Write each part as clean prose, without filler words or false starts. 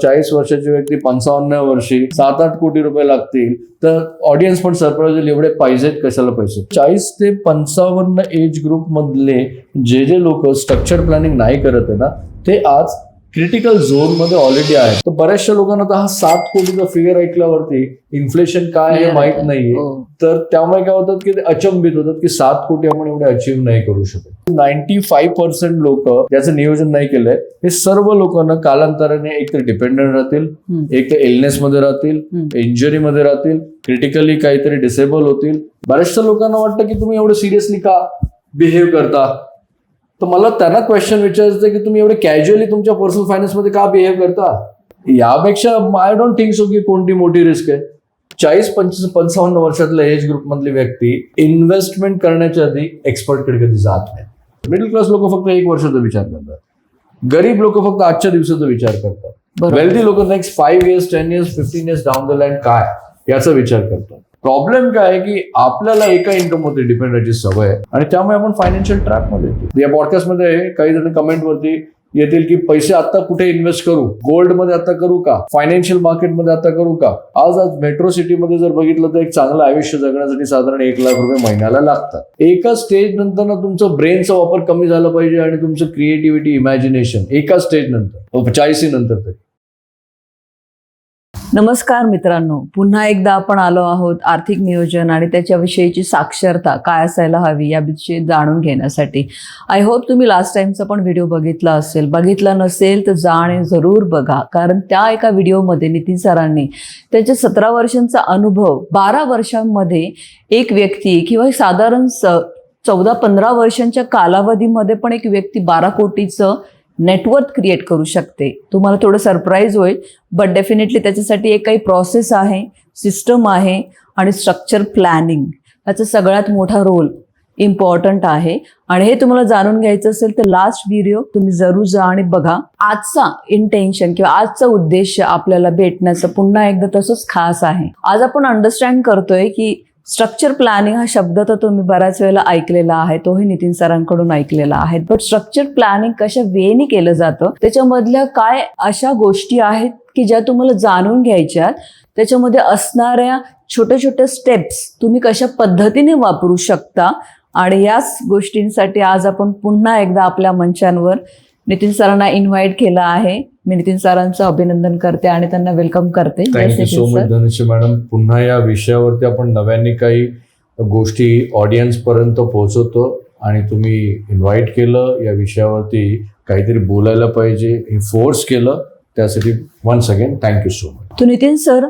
40 वर्षाची व्यक्ती 55 वर्षी 7-8 कोटी रुपये लागतील, तर ऑडियन्स पण सरप्राईज होईल, एवढे पाहिजेत कशाला पैसे. 40 ते 55 एज ग्रुप मधले जे लोक स्ट्रक्चर प्लॅनिंग नाही करत आहे ना, ते आज क्रिटिकल झोन मध्ये ऑलरेडी आहे. तर बऱ्याचशा लोकांना तर हा 7 कोटीचा फिगर ऐकल्यावरती इन्फ्लेशन काय हे माहित नाहीये, तर त्यामुळे काय होतात की ते अचंबित होतात की 7 कोटी आपण एवढे अचीव्ह नाही करू शकत. 95% लोक ज्याचं नियोजन नाही केलंय, हे सर्व लोकांना कालांतराने एक तर डिपेंडंट राहतील, एक तर इलनेस मध्ये राहतील, इंजरी मध्ये राहतील, क्रिटिकली काहीतरी डिसेबल होतील. बऱ्याचशा लोकांना वाटतं की तुम्ही एवढं सिरियसली का बिहेव करता. तर मला त्यांना क्वेश्चन विचारायचं की तुम्ही एवढे कॅज्युअली तुमच्या पर्सनल फायनान्स मध्ये का बिहेव करता. यापेक्षा आय डोंट थिंक सो की कोणती मोठी रिस्क आहे. 40-55 वर्षातल्या एज ग्रुप मधली व्यक्ती इन्व्हेस्टमेंट करण्याच्या आधी एक्सपर्टकडे कधी जात नाही. मिडल क्लास लोक फक्त 1 वर्षाचा विचार करतात, गरीब लोक फक्त आजच्या दिवसाचा विचार करतात, वेल्दी लोक next 5 years 10 years 15 years down the line काय याचा विचार करतात. प्रॉब्लेम काय आहे की आपल्याला एका इन्कम वरती डिपेंड राहायची सवय आहे आणि त्यामुळे आपण फायनान्शियल ट्रॅप मध्ये येतो. या पॉडकास्टमध्ये काही जण कमेंट वरती येतील की पैसे आता कुठे इन्व्हेस्ट करू, गोल्ड मध्ये आता करू का, फायनान्शियल मार्केटमध्ये आता करू का. आज मेट्रो सिटीमध्ये जर बघितलं तर एक चांगलं आयुष्य जगण्यासाठी साधारण 1 लाख रुपये महिन्याला लागतात. एका स्टेज नंतर ना तुमचं ब्रेनचा वापर कमी झाला पाहिजे आणि तुमचं क्रिएटिव्हिटी, इमॅजिनेशन एका स्टेज नंतर 40 नंतर तरी. नमस्कार मित्रांनो, पुन्हा एकदा आपण आलो आहोत आर्थिक नियोजन आणि त्याच्याविषयीची साक्षरता काय असायला हवी याविषयी जाणून घेण्यासाठी. आय होप तुम्ही लास्ट टाइमचा पण व्हिडिओ बघितला असेल. बघितला नसेल तर जा आणि जरूर बघा, कारण त्या एका व्हिडिओमध्ये नितीन सरांनी त्याच्या 17 वर्षांचा अनुभव 12 वर्षांमध्ये एक व्यक्ती किंवा साधारण 14-15 वर्षांच्या कालावधीमध्ये पण एक व्यक्ती 12 कोटीचं नेटवर्थ क्रिएट करू शकते. तुम्हाला थोडं सरप्राईज होईल, बट डेफिनेटली त्याच्यासाठी एक काही प्रोसेस आहे, सिस्टम आहे आणि स्ट्रक्चर प्लॅनिंग याचा सगळ्यात मोठा रोल इम्पॉर्टंट आहे. आणि हे तुम्हाला जाणून घ्यायचं असेल तर लास्ट व्हिडिओ तुम्ही जरूर जा आणि बघा. आजचा इंटेन्शन किंवा आजचा उद्देश आपल्याला भेटण्याचं पुन्हा एकदा तसंच खास आहे. आज आपण अंडरस्टँड करतोय की स्ट्रक्चर प्लॅनिंग हा शब्द तर तुम्ही बऱ्याच वेळेला ऐकलेला आहे, तोही नितीन सरांकडून ऐकलेला आहे. बट स्ट्रक्चर प्लॅनिंग कशा वेने केलं जातं, त्याच्यामधल्या काय अशा गोष्टी आहेत की ज्या तुम्हाला जाणून घ्यायच्या, त्याच्यामध्ये असणाऱ्या छोट्या छोट्या स्टेप्स तुम्ही कशा पद्धतीने वापरू शकता. आणि याच गोष्टींसाठी आज आपण पुन्हा एकदा आपल्या मंचांवर नितीन सरांना इन्व्हाइट केलं आहे. मी नितीन सरांचं अभिनंदन करते आणि त्यांना वेलकम करते. थँक्यू सो मच धनुष्य मॅडम. पुन्हा या विषयावरती आपण नव्याने काही गोष्टी ऑडियन्स पर्यंत पोहोचवतो आणि तुम्ही इन्व्हाइट केलं, या विषयावरती काहीतरी बोलायला पाहिजे हे फोर्स केलं, त्यासाठी once again thank you so much. तो नितीन सर,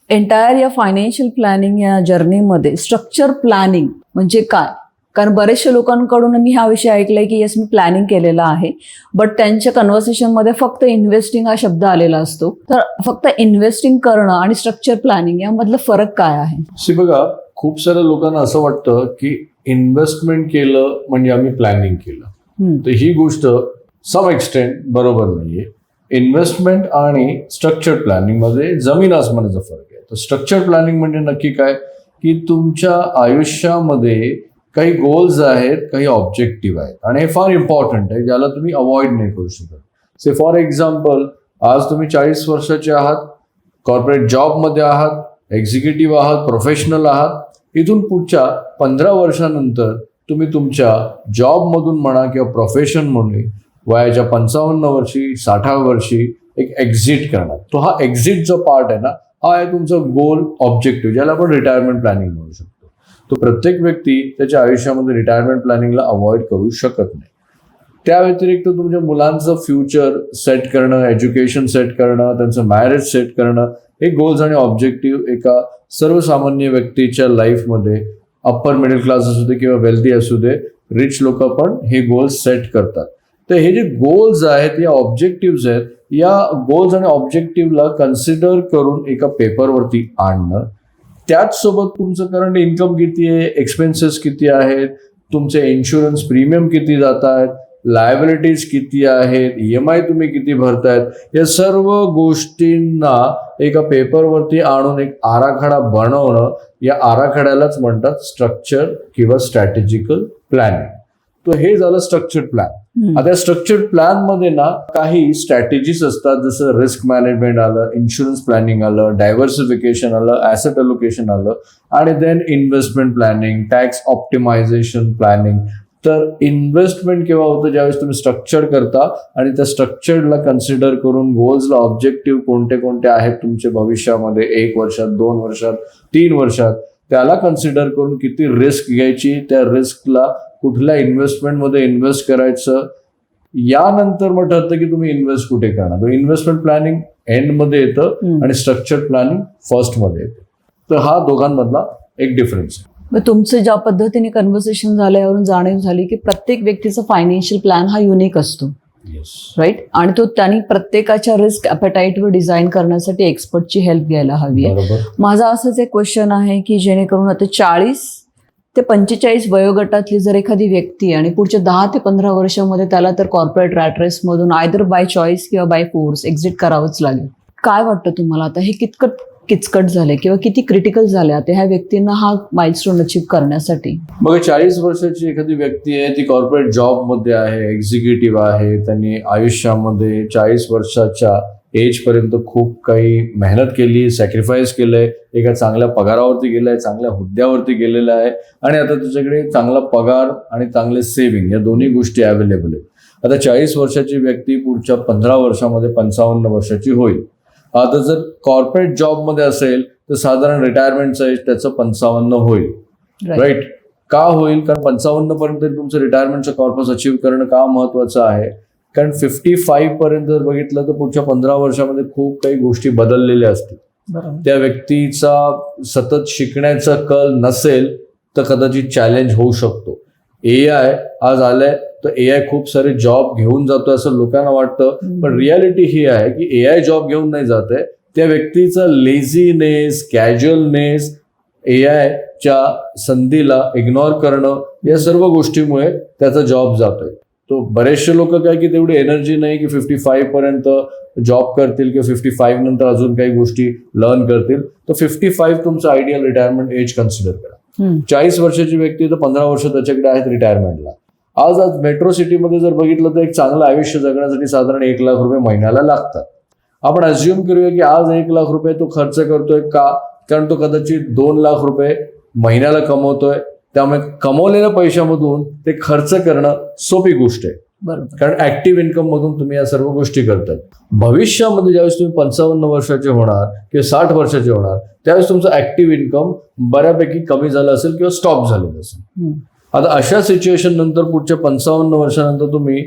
एंटायर या फायनान्शियल प्लॅनिंग या जर्नीमध्ये स्ट्रक्चर प्लॅनिंग म्हणजे काय? कारण बरेचशा लोकांकडून मी हा विषय ऐकलाय की येस मी प्लॅनिंग केलेला आहे, बट त्यांच्या कन्व्हर्सेशनमध्ये फक्त इन्व्हेस्टिंग हा शब्द आलेला असतो. तर फक्त इन्व्हेस्टिंग करणं आणि स्ट्रक्चर प्लॅनिंग यामधला फरक काय आहे? बघा, खूप साऱ्या लोकांना असं वाटतं की इन्व्हेस्टमेंट केलं म्हणजे आम्ही प्लॅनिंग केलं, तर ही गोष्ट सम एक्सटेंट बरोबर नाहीये. इन्व्हेस्टमेंट आणि स्ट्रक्चर प्लॅनिंग मध्ये जमीन आसमानाचा फरक आहे. तर स्ट्रक्चर प्लॅनिंग म्हणजे नक्की काय की तुमच्या आयुष्यामध्ये काही गोल्स आहेत, काही ऑब्जेक्टिव्ह आहेत आणि हे फार इम्पॉर्टंट आहे, ज्याला तुम्ही अवॉइड नाही करू शकत. से फॉर एक्झाम्पल, आज तुम्ही 40 वर्षाचे आहात, कॉर्पोरेट जॉबमध्ये आहात, एक्झिक्युटिव्ह आहात, प्रोफेशनल आहात. इथून पुढच्या 15 वर्षानंतर तुम्ही तुमच्या जॉबमधून म्हणा किंवा प्रोफेशन म्हणून वयाच्या 55 वर्षी 60 वर्षी एक एक्झिट करणार. तो हा एक्झिट जो पार्ट आहे ना, हा आहे तुमचा गोल ऑब्जेक्टिव्ह, ज्याला आपण रिटायरमेंट प्लॅनिंग म्हणू शकतो. तो प्रत्येक व्यक्ती त्याच्या आयुष्यामध्ये रिटायरमेंट प्लॅनिंगला अवॉइड करू शकत नाही. त्या व्यतिरिक्त तुमच्या मुलांचं फ्युचर सेट करणं, एज्युकेशन सेट करणं, त्यांचं मॅरेज सेट करणं, हे गोल्स आणि ऑब्जेक्टिव्ह एका सर्वसामान्य व्यक्तीच्या लाईफमध्ये, अप्पर मिडल क्लास असू दे किंवा वेल्दी असू दे, रिच लोक पण हे गोल्स सेट करतात. तर हे जे गोल्स आहेत, या ऑब्जेक्टिव्ह आहेत, या गोल्स आणि ऑब्जेक्टिव्हला कन्सिडर करून एका पेपरवरती आणणं. त्याचसोबत तुमचं करंट इन्कम किती आहे, एक्सपेन्सेस किती आहेत, तुमचे इन्शुरन्स प्रीमियम किती जात आहेत, लायबिलिटीज किती आहेत, EMI तुम्ही किती भरतायत, या सर्व गोष्टींना एका पेपरवरती आणून एक आराखडा बनवणं, या आराखड्यालाच म्हणतात स्ट्रक्चर किंवा स्ट्रॅटेजिकल प्लॅनिंग. तर हे झालं स्ट्रक्चर्ड प्लॅन. आता स्ट्रक्चर्ड प्लॅन मध्ये ना काही स्ट्रॅटेजीज असतात, जसं रिस्क मॅनेजमेंट आलं, इन्शुरन्स प्लॅनिंग आलं, डायव्हर्सिफिकेशन आलं, ऍसेट अलोकेशन आलं, आणि then investment planning, tax optimisation planning. तर इन्व्हेस्टमेंट केव्हा होतं, ज्यावेळेस तुम्ही स्ट्रक्चर करता आणि त्या स्ट्रक्चरला कन्सिडर करून गोल्सला ऑब्जेक्टिव्ह कोणते कोणते आहेत तुमचे भविष्यामध्ये, 1 वर्षात, 2 वर्षात, 3 वर्षात, त्याला कन्सिडर करून किती रिस्क घ्यायची, त्या रिस्कला कुठल्या इन्व्हेस्टमेंटमध्ये इन्व्हेस्ट करायचं, यानंतर मग ठरतं की तुम्ही इन्व्हेस्ट कुठे करणार. इन्व्हेस्टमेंट प्लॅनिंग एंडमध्ये येतं आणि स्ट्रक्चर्ड प्लॅनिंग फर्स्टमध्ये येतं. तर हा दोघांमधला एक डिफरन्स आहे. मग तुमचं ज्या पद्धतीने कन्व्हर्सेशन झाल्यावरून जाणीव झाली की प्रत्येक व्यक्तीचा फायनान्शियल प्लॅन हा युनिक असतो, राईट, आणि तो त्यांनी प्रत्येकाच्या रिस्क ॲपेटाईटवर डिझाईन करण्यासाठी एक्सपर्टची हेल्प घ्यायला हवी आहे. माझा असंच एक क्वेश्चन आहे की जेणेकरून आता 40 ते 45 वयोगटातली जर एखादी व्यक्ती आणि पुढच्या 10 ते 15 वर्षामध्ये त्याला तर कॉर्पोरेट रॅट रेसमधून आयदर बाय चॉईस किंवा बाय फोर्स एक्झिट करावंच लागेल. काय वाटतं तुम्हाला आता हे किचकट झाले किंवा किती क्रिटिकल झाले आता ह्या व्यक्तींना हा माइलस्टोन अचीव्ह करण्यासाठी? बघा, 40 वर्षाची एखादी व्यक्ती आहे, ती कॉर्पोरेट जॉबमध्ये आहे, एक्झिक्युटिव्ह आहे, त्यांनी आयुष्यामध्ये 40 वर्षाच्या एज पर्यंत खूप काही मेहनत केली, सॅक्रिफाईस केलंय, एका चांगल्या पगारावरती गेलाय, चांगल्या हुद्द्यावरती गेलेला आहे, आणि आता तुझ्याकडे चांगला पगार आणि चांगले सेव्हिंग या दोन्ही गोष्टी अवेलेबल आहेत. आता 40 वर्षाची व्यक्ती पुढच्या 15 वर्षामध्ये 55 वर्षाची होईल. आता जर कॉर्पोरेट जॉबमध्ये असेल तर साधारण रिटायरमेंटचं एज त्याचं 55 होईल, राईट. का होईल? कारण 55 पर्यंत तुमचं रिटायरमेंटचं कॉर्पस अचीव्ह करणं का महत्वाचं आहे? कारण 55 पर्यंत जर बघितलं तर पुढच्या 15 वर्षामध्ये खूप काही गोष्टी बदललेल्या असतील. त्या व्यक्तीचा सतत शिकण्याचा कल नसेल तर कदाचित चॅलेंज होऊ शकतो. AI आज आलंय तर AI खूप सारे जॉब घेऊन जातोय असं लोकांना वाटतं, पण रियालिटी ही आहे की AI जॉब घेऊन नाही जात आहे. त्या व्यक्तीचा लेझीनेस, कॅज्युअलनेस, AIच्या संधीला इग्नोर करणं, या सर्व गोष्टीमुळे त्याचा जॉब जातोय. तो बरेचसे लोक काय की तेवढी एनर्जी नाही की 55 पर्यंत जॉब करतील किंवा 55 नंतर अजून काही गोष्टी लर्न करतील. तर 55 तुमचं आयडियल रिटायरमेंट एज कन्सिडर करा. 40 वर्षाची व्यक्ती तर 15 वर्ष त्याच्याकडे आहेत रिटायरमेंटला. आज मेट्रो सिटीमध्ये जर बघितलं तर एक चांगलं आयुष्य जगण्यासाठी साधारण 1 लाख रुपये महिन्याला लागतात. आपण अज्युम करूया की आज 1 लाख रुपये तो खर्च करतोय का? कारण तो कदाचित 2 लाख रुपये महिन्याला कमवतोय. त्यामुळे कमवलेल्या पैशामधून ते खर्च करणं सोपी गोष्ट आहे, बरोबर. कारण ऍक्टिव्ह इन्कम मधून तुम्ही या सर्व गोष्टी करतात. भविष्यामध्ये ज्यावेळेस तुम्ही 55 वर्षाचे होणार किंवा 60 वर्षाचे होणार त्यावेळेस तुमचं ऍक्टिव्ह इन्कम बऱ्यापैकी कमी झालं असेल किंवा स्टॉप झालेलं असेल. आता अशा सिच्युएशन नंतर पुढच्या 55 वर्षानंतर तुम्ही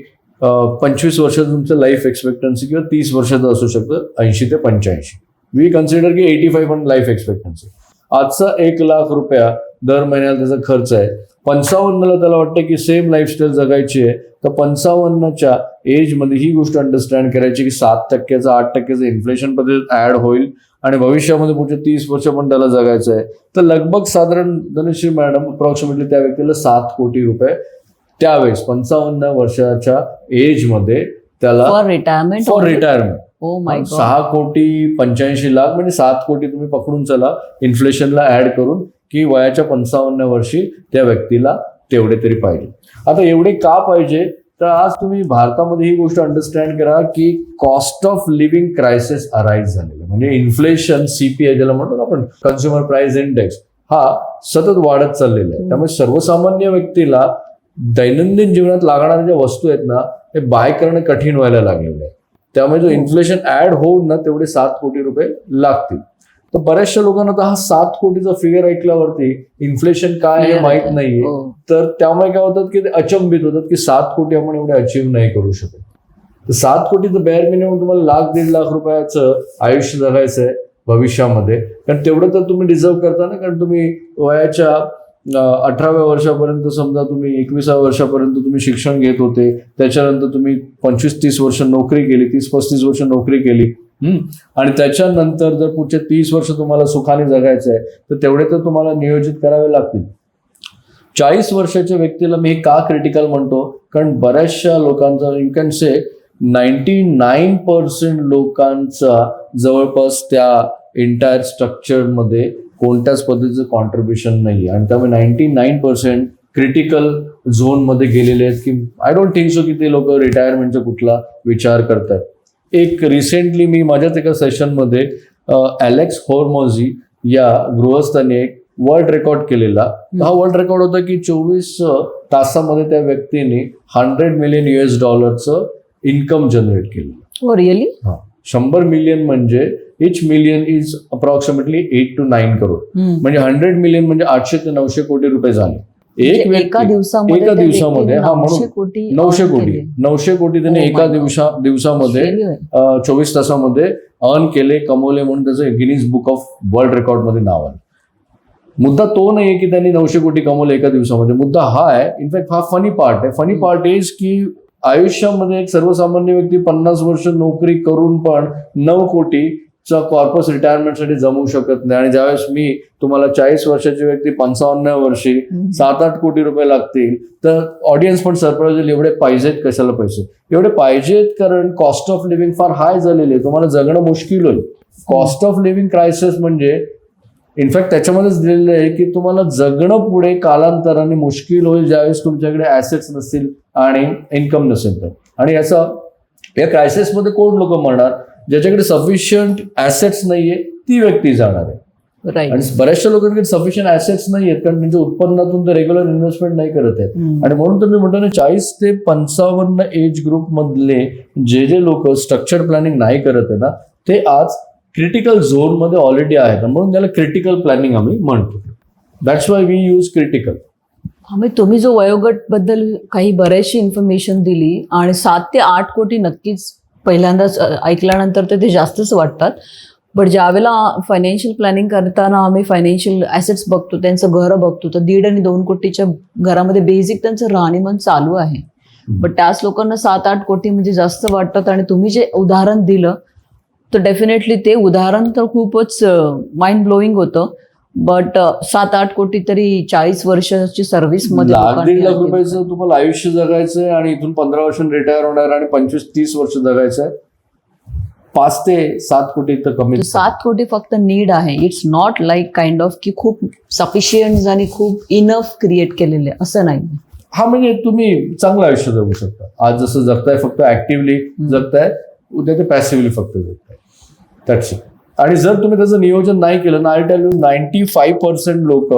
25 वर्षाचं तुमचं लाईफ एक्सपेक्टन्सी किंवा 30 वर्षाचं असू शकतं 80 ते 85. वी कन्सिडर की 85 पण लाईफ एक्सपेक्टन्सी. आजचा 1 लाख रुपया दर महिन्याला त्याचा खर्च आहे. 55ला त्याला वाटतं की सेम लाईफस्टाईल जगायची आहे, तर 55च्या एजमध्ये ही गोष्ट अंडरस्टँड करायची की 7%चं 8%चं इन्फ्लेशन पद्धत ऍड होईल आणि भविष्यामध्ये पुढच्या 30 वर्ष पण त्याला जगायचं आहे. तर लगभग साधारण धनश्री मॅडम अप्रॉक्सिमेटली त्या व्यक्तीला 7 कोटी रुपये त्यावेळेस 55 वर्षाच्या एजमध्ये त्याला फॉर रिटायरमेंट 6 कोटी 85 लाख म्हणजे 7 कोटी तुम्ही पकडून चला इन्फ्लेशनला ऍड करून की वयाच्या 55 वर्षी त्या व्यक्तीला तेवढे तरी पाहिजे. आता एवढे का पाहिजे? तर आज तुम्ही भारतामध्ये ही गोष्ट अंडरस्टँड करा की cost of living crisis arise झालेलं, म्हणजे इन्फ्लेशन, CPI ज्याला म्हणतो आपण, कन्झ्युमर प्राइस इंडेक्स, हा सतत वाढत चाललेला आहे. त्यामुळे सर्वसामान्य व्यक्तीला दैनंदिन जीवनात लागणाऱ्या ज्या वस्तू आहेत ना ते बाय करणं कठीण व्हायला लागलेलं आहे. त्यामुळे जो इन्फ्लेशन ऍड होऊन ना तेवढे 7 कोटी रुपये लागतील. तर बऱ्याचशा लोकांना तर हा 7 कोटीचा फिगर ऐकल्यावरती इन्फ्लेशन काय हे माहित नाहीये, तर त्यामुळे काय होतात की ते अचंबित होतात की 7 कोटी आपण एवढे अचीव्ह नाही करू शकत. तर 7 कोटीचं बेअर मिनिमम तुम्हाला 1-1.5 लाख रुपयाचं आयुष्य जगायचं आहे भविष्यामध्ये, कारण तेवढं तर तुम्ही डिझर्व करता ना. कारण तुम्ही वयाच्या 18व्या वर्षापर्यंत समजा तुम्ही 21व्या वर्षापर्यंत तुम्ही शिक्षण घेत होते, त्याच्यानंतर तुम्ही 25-30 वर्ष नोकरी केली, 30-35 वर्ष नोकरी केली, आणि त्याच्यानंतर जर पुढचे 30 वर्ष तुम्हाला सुखाने जगायचं आहे तर तेवढे तर तुम्हाला नियोजित करावे लागतील. 40 वर्षाच्या व्यक्तीला मी का क्रिटिकल म्हणतो? कारण बऱ्याचशा लोकांचा, यू कॅन से 99% लोकांचा जवळपास त्या एंटायर स्ट्रक्चरमध्ये कोणत्याच पद्धतीचं कॉन्ट्रीब्युशन नाही आहे, आणि त्यामुळे 99% क्रिटिकल झोनमध्ये गेलेले आहेत की आय डोंट थिंक सो की ते लोक रिटायरमेंटचा कुठला विचार करतात. एक रिसेंटली मी माझ्याच एका सेशनमध्ये ॲलेक्स होर्मोझी या गृहस्थाने एक वर्ल्ड रेकॉर्ड केलेला. हा वर्ल्ड रेकॉर्ड होता की 24 तासामध्ये त्या व्यक्तीने $100 मिलियन इन्कम जनरेट केलं. हो रिअली? 100 मिलियन म्हणजे each million is approximately 8 to 9 crore. म्हणजे 100 मिलियन म्हणजे 800 ते 900 कोटी रुपये झाले एक व्यक्ती एका दिवसामध्ये. हा म्हणून 900 कोटी त्याने एका दिवसामध्ये 24 तासामध्ये अर्न केले, कमवले, म्हणून त्याचं Guinness book of world record मध्ये नाव आहे. मुद्दा तो नाहीये की त्यांनी 900 कोटी कमवले एका दिवसामध्ये. मुद्दा हा आहे, इनफॅक्ट हा फनी पार्ट आहे. फनी पार्ट इज की आयुष्यामध्ये एक सर्वसामान्य व्यक्ती 50 वर्ष नोकरी करून पण 9 कोटीचा कॉर्पस रिटायरमेंटसाठी जमवू शकत नाही. आणि ज्यावेळेस मी तुम्हाला 40 वर्षाची व्यक्ती 55 वर्षी 7-8 कोटी रुपये लागतील, तर ऑडियन्स पण सरप्राईज होईल, एवढे पाहिजेत कशाला पैसे? एवढे पाहिजेत कारण कॉस्ट ऑफ लिव्हिंग फार हाय झालेली आहे, तुम्हाला जगणं मुश्किल होईल. कॉस्ट ऑफ लिव्हिंग क्रायसिस म्हणजे इनफॅक्ट त्याच्यामध्येच दिलेलं आहे की तुम्हाला जगणं पुढे कालांतराने मुश्किल होईल ज्यावेळेस तुमच्याकडे ऍसेट्स नसतील आणि इन्कम नसेल तर. आणि या क्रायसिसमध्ये कोण लोक मरणार? ज्याच्याकडे सफिशियंट ऍसेट्स नाहीये ती व्यक्ती जाणार आहे. आणि बऱ्याचशा लोकांकडे सफिशियंट ऍसेट्स नाही आहेत कारण त्यांच्या उत्पन्नातून ते रेग्युलर इन्व्हेस्टमेंट नाही करत आहेत. आणि म्हणून तुम्ही म्हणतो ना 40 ते 55 एज ग्रुप मधले जे लोक स्ट्रक्चर प्लॅनिंग नाही करत आहे ना, ते आज क्रिटिकल झोन मध्ये ऑलरेडी आहेत. म्हणून त्याला क्रिटिकल प्लॅनिंग आम्ही म्हणतो. That's why we use critical. तुम्ही जो वयोगट बद्दल काही बऱ्याचशी इन्फॉर्मेशन दिली आणि 7 ते 8 कोटी नक्कीच पहिल्यांदाच ऐकल्यानंतर तर ते जास्तच वाटतात. बट ज्यावेळेला फायनान्शियल प्लॅनिंग करताना आम्ही फायनान्शियल ॲसेट्स बघतो, त्यांचं घर बघतो, तर 1.5 आणि 2 कोटीच्या घरामध्ये बेसिक त्यांचं राहणीमान चालू आहे. बट त्याच लोकांना 7-8 कोटी म्हणजे जास्त वाटतात. आणि तुम्ही जे उदाहरण दिलं तर डेफिनेटली ते उदाहरण तर खूपच माइंड ब्लोईंग होतं. बट 7-8 कोटी तरी 40 वर्षाची सर्व्हिस मध्ये 1.5 लाख रुपयाचं तुम्हाला आयुष्य जगायचंय आणि इथून 15 वर्षांनी रिटायर होणार आणि 25-30 वर्ष जगायचंय. 5 ते 7 कोटी तर कमी. 7 कोटी फक्त नीड आहे. It's not like kind of की खूप सफिशियंट आणि खूप इनफ क्रिएट केलेले असं नाही. हा म्हणजे तुम्ही चांगलं आयुष्य जगू शकता. आज जसं जगताय फक्त ऍक्टिव्हली जगताय, उद्या ते पॅसिव्हली फक्त जगताय. That's it. आणि जर तुम्ही त्याचं नियोजन नाही केलं ना, आय टेल यू 95% लोक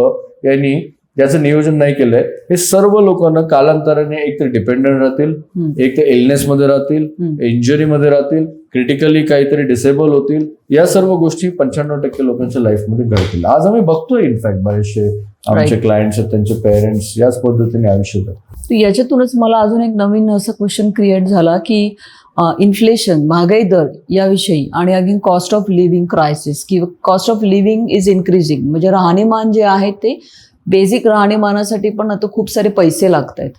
यांनी ज्याचं नियोजन नाही केलंय, हे सर्व लोकांना कालांतराने एक तर डिपेंडंट राहतील, एक तर इलनेस मध्ये राहतील, इंजुरी मध्ये राहतील, क्रिटिकली काहीतरी डिसेबल होतील. या सर्व गोष्टी 95% लोकांच्या लाईफमध्ये घडतील. आज आम्ही बघतोय इनफॅक्ट बरेचसे आमचे क्लायंट्स आहेत, त्यांचे पेरेंट्स याच पद्धतीने आयुष्य जगतात. याच्यातूनच मला अजून एक नवीन असं क्वेश्चन क्रिएट झाला की इन्फ्लेशन, महागाई दर याविषयी, आणि again cost of living crisis किंवा cost of living is increasing. म्हणजे राहणीमान जे आहे ते बेसिक राहणीमानासाठी पण आता खूप सारे पैसे लागत आहेत,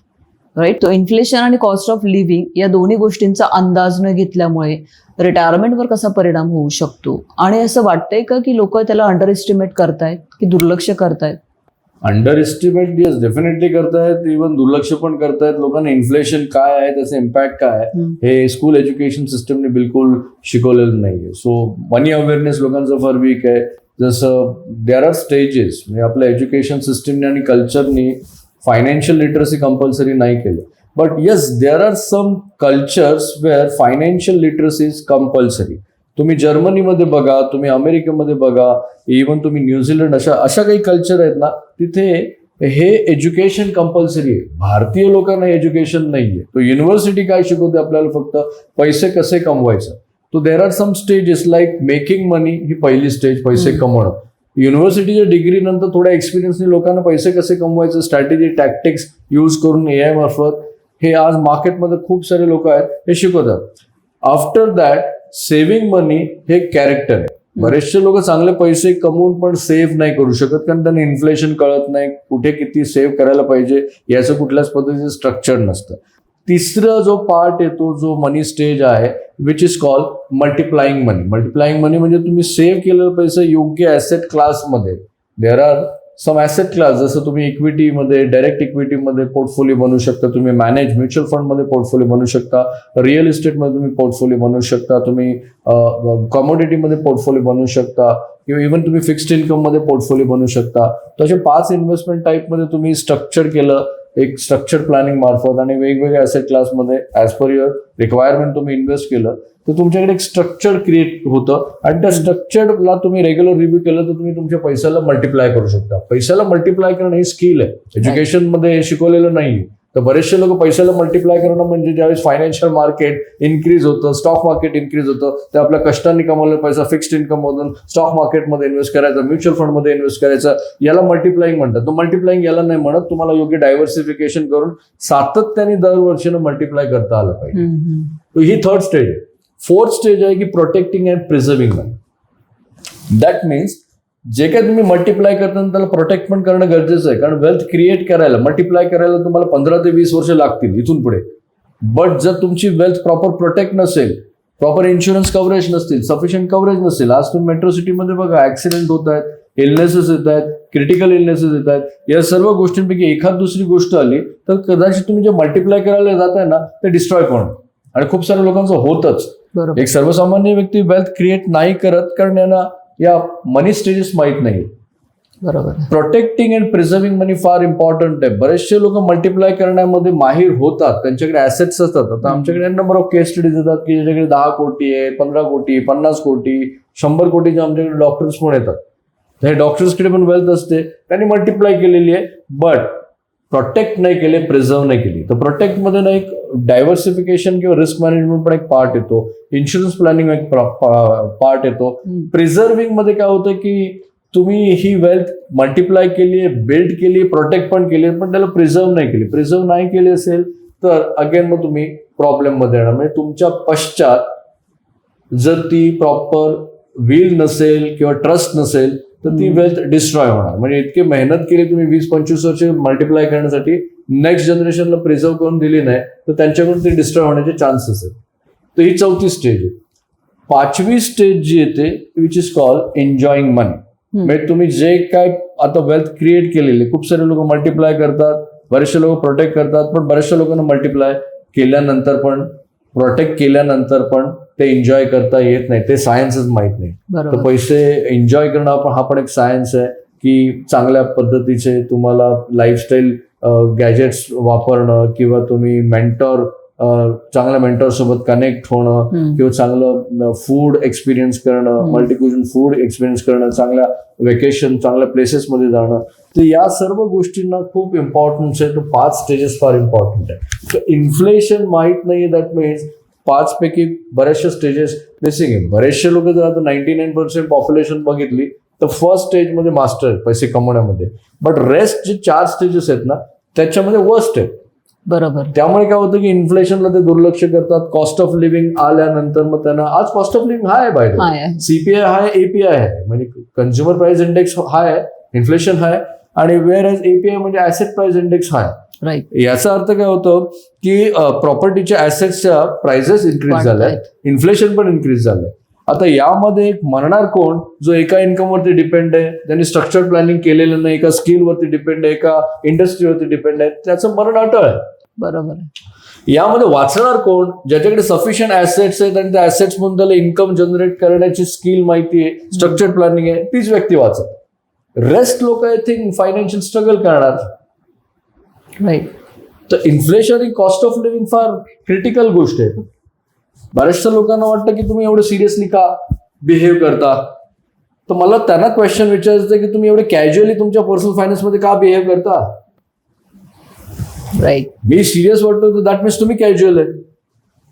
राईट? तो इन्फ्लेशन आणि कॉस्ट ऑफ लिव्हिंग या दोन्ही गोष्टींचा अंदाज न घेतल्यामुळे रिटायरमेंटवर कसा परिणाम होऊ शकतो? आणि असं वाटतंय का की लोक त्याला अंडर एस्टिमेट करतायत की दुर्लक्ष करतायत? अंडर एस्टिमेट येस डेफिनेटली करतायत, इव्हन दुर्लक्ष पण करतायत. लोकांना इन्फ्लेशन काय आहे, त्याचा इम्पॅक्ट काय आहे हे स्कूल एज्युकेशन सिस्टमने बिलकुल शिकवलेलं नाहीये. सो मनी अवेअरनेस लोकांचं फार वीक आहे. जसं देअर आर स्टेजेस, म्हणजे आपल्या एज्युकेशन सिस्टमने आणि कल्चरनी फायनान्शियल लिटरसी कंपल्सरी नाही केलं. But yes, there are some cultures where financial literacy is compulsory. तुम्ही जर्मनीमध्ये बघा, तुम्ही अमेरिकेमध्ये बघा, इव्हन तुम्ही न्यूझीलंड, अशा काही कल्चर आहेत ना, तिथे हे एज्युकेशन कंपल्सरी आहे. भारतीय लोकांना एज्युकेशन नाहीये. तो युनिव्हर्सिटी काय शिकवते आपल्याला? फक्त पैसे कसे कमवायचं. तो there are some stages like making money, ही पहिली स्टेज, पैसे कमवणं. युनिव्हर्सिटीच्या डिग्री नंतर थोड्या एक्सपिरियन्सने लोकांना पैसे कसे कमवायचं, स्ट्रॅटेजी, टॅक्टिक्स यूज करून AI मार्फत, हे आज मार्केटमध्ये खूप सारे लोक आहेत, हे शिकवतात. आफ्टर दॅट सेव्हिंग मनी हे कॅरेक्टर आहे. बरेचसे लोक चांगले पैसे कमवून पण सेव्ह नाही करू शकत कारण त्यांना इन्फ्लेशन कळत नाही, कुठे किती सेव्ह करायला पाहिजे याचं कुठल्याच पद्धतीचं स्ट्रक्चर नसतं. तिसरा जो पार्ट येतो, जो मनी स्टेज आहे, which is called multiplying money. Multiplying money म्हणजे तुम्ही सेव्ह केलेले पैसे योग्य ऍसेट क्लासमध्ये, there are some asset class, जसं तुम्ही इक्विटीमध्ये, डायरेक्ट इक्विटीमध्ये पोर्टफोलिओ बनवू शकता, तुम्ही मॅनेज म्युच्युअल फंडमध्ये पोर्टफोलिओ बनवू शकता, रिअल इस्टेटमध्ये तुम्ही पोर्टफोलिओ बनवू शकता, तुम्ही कमोडिटीमध्ये पोर्टफोलिओ बनवू शकता, किंवा इव्हन तुम्ही फिक्स्ड इन्कममध्ये पोर्टफोलिओ बनवू शकता. तर असे 5 इन्व्हेस्टमेंट टाईपमध्ये तुम्ही स्ट्रक्चर केलं एक स्ट्रक्चर्ड प्लॅनिंग मार्फत आणि वेगवेगळ्या ॲसेट क्लासमध्ये ॲज पर युअर रिक्वायरमेंट तुम्ही इन्व्हेस्ट केलं तर तुमच्याकडे एक स्ट्रक्चर क्रिएट होतं आणि त्या स्ट्रक्चरला तुम्ही रेग्युलर रिव्ह्यू केलं तर तुम्ही तुमच्या पैशाला मल्टिप्लाय करू शकता. पैशाला मल्टिप्लाय करणं ही स्किल आहे, एज्युकेशनमध्ये शिकवलेलं नाही. तर बरेचसे लोक पैशाला मल्टिप्लाय करणं म्हणजे ज्यावेळेस फायनान्शियल मार्केट इन्क्रीज होतं, स्टॉक मार्केट इन्क्रीज होतं, ते आपल्या कष्टांनी कमवलेला पैसा फिक्स्ड इन्कम मधून स्टॉक मार्केटमध्ये इन्व्हेस्ट करायचा, म्युच्युअल फंडमध्ये इन्व्हेस्ट करायचा, याला मल्टिप्लाइंग म्हणतात. तो मल्टिप्लाइंग याला नाही म्हणत. तुम्हाला योग्य डायव्हर्सिफिकेशन करून सातत्याने दरवर्षीनं मल्टिप्लाय करता आलं पाहिजे. तो ही थर्ड स्टेज आहे. फोर्थ स्टेज आहे की protecting and preserving money. That means जे काही तुम्ही मल्टिप्लाय करताना त्याला प्रोटेक्ट पण करणं गरजेचं आहे. कारण वेल्थ क्रिएट करायला, मल्टिप्लाय करायला तुम्हाला 15 ते 20 वर्ष लागतील इथून पुढे. बट जर तुमची वेल्थ प्रॉपर प्रोटेक्ट नसेल, प्रॉपर इन्शुरन्स कव्हरेज नसतील, सफिशियंट कव्हरेज नसेल, आज तुम्ही मेट्रो सिटीमध्ये बघा ऍक्सिडेंट होत आहेत, इलनेसेस येत आहेत, क्रिटिकल इलनेसेस येत आहेत, या सर्व गोष्टींपैकी एखाद दुसरी गोष्ट आली तर कदाचित तुम्ही जे मल्टिप्लाय करायला जाताय ना ते डिस्ट्रॉय होणार. आणि खूप साऱ्या लोकांचं होतच. एक सर्वसामान्य व्यक्ती वेल्थ क्रिएट नाही करत कारण यांना या मनी स्टेजेस माहित नाही. बरोबर. प्रोटेक्टिंग अँड प्रिझर्विंग मनी फार इम्पॉर्टंट आहे. बरेचसे लोक मल्टिप्लाय करण्यामध्ये माहीर होतात, त्यांच्याकडे ऍसेट्स असतात. आता आमच्याकडे नंबर ऑफ केस स्टडीज येतात की ज्याच्याकडे 10 कोटी आहे, 15 कोटी, 50 कोटी, 100 कोटीचे आमच्याकडे डॉक्टर्स पण येतात. हे डॉक्टर्सकडे पण वेल्थ असते, त्यांनी मल्टिप्लाय केलेली आहे, बट प्रोटेक्ट नाही केले, प्रिझर्व नाही केली. तर प्रोटेक्टमध्ये ना एक डायव्हर्सिफिकेशन किंवा रिस्क मॅनेजमेंट पण एक पार्ट येतो, इन्शुरन्स प्लॅनिंग एक पार्ट येतो. प्रिझर्विंग मध्ये काय होतं की तुम्ही ही वेल्थ मल्टिप्लाय केली, बिल्ड केली, प्रोटेक्ट पण केली, पण त्याला प्रिझर्व नाही केली. प्रिझर्व नाही केली असेल तर अगेन मग तुम्ही प्रॉब्लेम मध्ये येणार. म्हणजे तुमच्या पश्चात जर ती प्रॉपर विल नसेल किंवा ट्रस्ट नसेल तर ती वेल्थ डिस्ट्रॉय होणार. म्हणजे इतकी मेहनत केली तुम्ही 20-25 वर्ष मल्टिप्लाय करण्यासाठी, नेक्स्ट जनरेशनला प्रिझर्व करून दिली नाही तर त्यांच्याकडून ती डिस्ट्रॉय होण्याचे चान्सेस आहेत. तर ही 4थी स्टेज आहे. 5वी स्टेज जी येते विच इज कॉल्ड एन्जॉईंग मनी. म्हणजे तुम्ही जे काय आता वेल्थ क्रिएट केलेली, खूप सारे लोक मल्टिप्लाय करतात, बरेचसे लोक प्रोटेक्ट करतात, पण बऱ्याचशा लोकांना मल्टिप्लाय केल्यानंतर पण, प्रोटेक्ट केल्यानंतर पण ते एन्जॉय करता येत नाही. ते सायन्सच माहित नाही. तर पैसे एन्जॉय करणं हा पण एक सायन्स आहे की चांगल्या पद्धतीचे तुम्हाला लाईफस्टाईल गॅजेट्स वापरणं किंवा तुम्ही चांगल्या मेंटॉर सोबत कनेक्ट होणं किंवा चांगलं फूड एक्सपिरियन्स करणं, मल्टीक्युजन फूड एक्सपिरियन्स करणं, चांगल्या वेकेशन, चांगल्या प्लेसेसमध्ये जाणं. तर या सर्व गोष्टींना खूप इम्पॉर्टन्स आहे. तो 5 स्टेजेस फार इम्पॉर्टंट आहे. तर इन्फ्लेशन माहित नाही, दॅट मीन्स 5 पैकी बऱ्याचशा स्टेजेस बेसिक आहे. बरेचसे लोक जर आता 99% पॉप्युलेशन बघितली तर फर्स्ट स्टेजमध्ये मास्टर आहेत पैसे कमवण्यामध्ये, बट रेस्ट जे 4 स्टेजेस आहेत ना त्याच्यामध्ये वर्स्ट आहे. बरोबर. त्यामुळे काय होतं की इन्फ्लेशनला ते दुर्लक्ष करतात. कॉस्ट ऑफ लिव्हिंग आल्यानंतर मग त्यांना, आज cost of living high by CPI high, API आहे, म्हणजे कन्झ्युमर प्राइस इंडेक्स हाय आहे, इन्फ्लेशन हाय, आणि वेअर एज API म्हणजे ऍसेट प्राइस इंडेक्स हाय. राईट. याचा अर्थ काय होतं की प्रॉपर्टीच्या ऍसेट्सच्या प्राइसेस इन्क्रीज झाल्या, इन्फ्लेशन पण इन्क्रीज झालंय. आता यामध्ये मरणार कोण? जो एका इन्कमवरती डिपेंड आहे, ज्यांनी स्ट्रक्चर प्लॅनिंग केलेलं नाही, एका स्किलवरती डिपेंड आहे, एका इंडस्ट्रीवरती डिपेंड आहे, त्याचं मरण अटळ आहे. बरोबर. यामध्ये वाचणार कोण? ज्याच्याकडे सफिशियंट ऍसेट्स आहेत आणि त्या ऍसेट्स मधून त्याला इन्कम जनरेट करण्याची स्किल माहिती आहे, स्ट्रक्चर प्लॅनिंग आहे, तीच व्यक्ती वाचत. रेस्ट लोक आय थिंक फायनान्शियल स्ट्रगल करणार. राईट. तर inflation he cost of living फार क्रिटिकल गोष्ट आहे. बऱ्याचशा लोकांना वाटतं की तुम्ही एवढं सिरियसली का बिहेव करता. तर मला त्यांना क्वेश्चन विचारायचं की तुम्ही एवढे कॅज्युअली तुमच्या पर्सनल फायनान्स मध्ये का बिहेव करता. राईट. मी सिरियस वाटतो तर दॅट मीन्स तुम्ही कॅज्युअल आहे.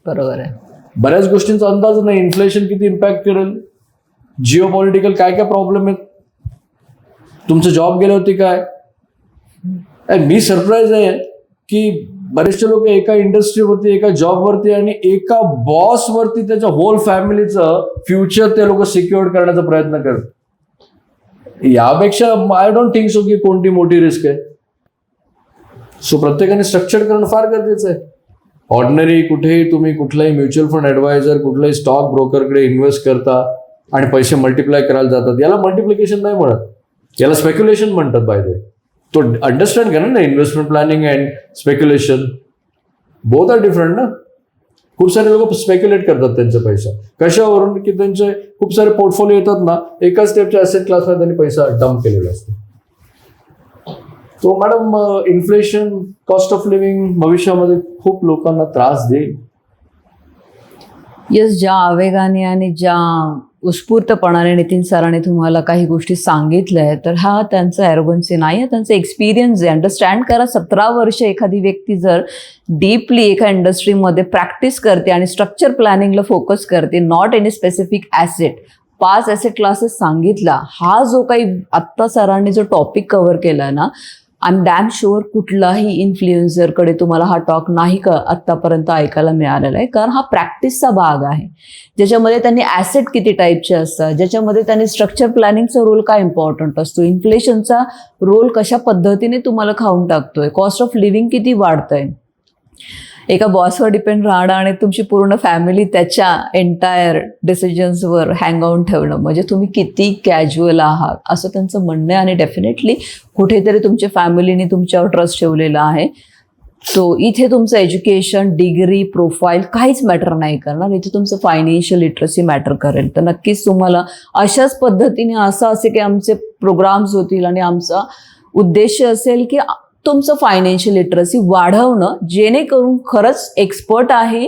बरोबर आहे. बऱ्याच गोष्टींचा अंदाज नाही. इन्फ्लेशन किती इम्पॅक्ट करेल, जिओ पॉलिटिकल काय काय प्रॉब्लेम आहेत, तुमचं जॉब गेल्यावरती काय. मी सरप्राईज आहे की बरेचसे लोक एका इंडस्ट्रीवरती, एका जॉबवरती आणि एका बॉसवरती त्याच्या होल फॅमिलीचं फ्युचर ते लोक सिक्युअर करण्याचा प्रयत्न करतात. यापेक्षा आय डोंट थिंक सो की कोणती मोठी रिस्क आहे. सो प्रत्येकाने स्ट्रक्चर करणं फार गरजेचं आहे. ऑर्डिनरी कुठेही तुम्ही कुठलाही म्युच्युअल फंड ऍडवायझर, कुठलाही स्टॉक ब्रोकरकडे इन्व्हेस्ट करता आणि पैसे मल्टिप्लाय करायला जातात, याला मल्टिप्लिकेशन नाही म्हणत. याला स्पेक्युलेशन म्हणतात बाय द वे. तो अंडरस्टँड करा ना, investment planning and speculation both are different ना. खूप सारे लोक स्पेक्युलेट करतात त्यांचा पैसा कशावरून, की त्यांचे खूप सारे पोर्टफोलिओ येतात ना, एकाच स्टेपच्या असेट क्लासमध्ये त्यांनी पैसा डंप केलेला असतो. तो madam inflation, cost of living भविष्यामध्ये खूप लोकांना त्रास देईल. येस, ज्या आवेगाने आणि ज्या उत्स्फूर्तपणाने नितीन सरांनी तुम्हाला काही गोष्टी सांगितल्या आहेत, तर हा त्यांचा ॲरोगन्सी नाही आहे, त्यांचा एक्सपिरियन्स आहे. अंडरस्टँड करा, 17 वर्ष एखादी व्यक्ती जर डीपली एका इंडस्ट्रीमध्ये प्रॅक्टिस करते आणि स्ट्रक्चर प्लॅनिंगला फोकस करते, not any specific asset, 5 asset classes सांगितला, हा जो काही आत्ता सरांनी जो टॉपिक कव्हर केला ना, आय एम डॅम शुअर कुठलाही इन्फ्लुएन्सरकडे तुम्हाला हा टॉक नाही का आत्तापर्यंत ऐकायला मिळालेला आहे. कारण हा प्रॅक्टिसचा भाग आहे, ज्याच्यामध्ये त्यांनी ॲसेट किती टाईपचे असतात, ज्याच्यामध्ये त्यांनी स्ट्रक्चर प्लॅनिंगचा रोल काय इम्पॉर्टंट असतो, इन्फ्लेशनचा रोल कशा पद्धतीने तुम्हाला खाऊन टाकतोय, कॉस्ट ऑफ लिव्हिंग किती वाढतंय, एका बॉसवर डिपेंड राहणं आणि तुमची पूर्ण फॅमिली त्याच्या एंटायर डिसिजन्सवर हँग ठेवणं, म्हणजे तुम्ही किती कॅज्युअल आहात असं त्यांचं म्हणणं आहे. आणि डेफिनेटली कुठेतरी तुमच्या फॅमिलीने तुमच्यावर ट्रस्ट ठेवलेला आहे. सो इथे तुमचं एज्युकेशन, डिग्री, प्रोफाईल काहीच मॅटर नाही करणार, इथे तुमचं फायनान्शियल लिटरसी मॅटर करेल. तर नक्कीच तुम्हाला अशाच पद्धतीने असं असे की आमचे प्रोग्राम्स होतील आणि आमचा उद्देश असेल की तुमचं फायनान्शियल लिटरसी वाढवणं, जेणेकरून खरंच एक्सपर्ट आहे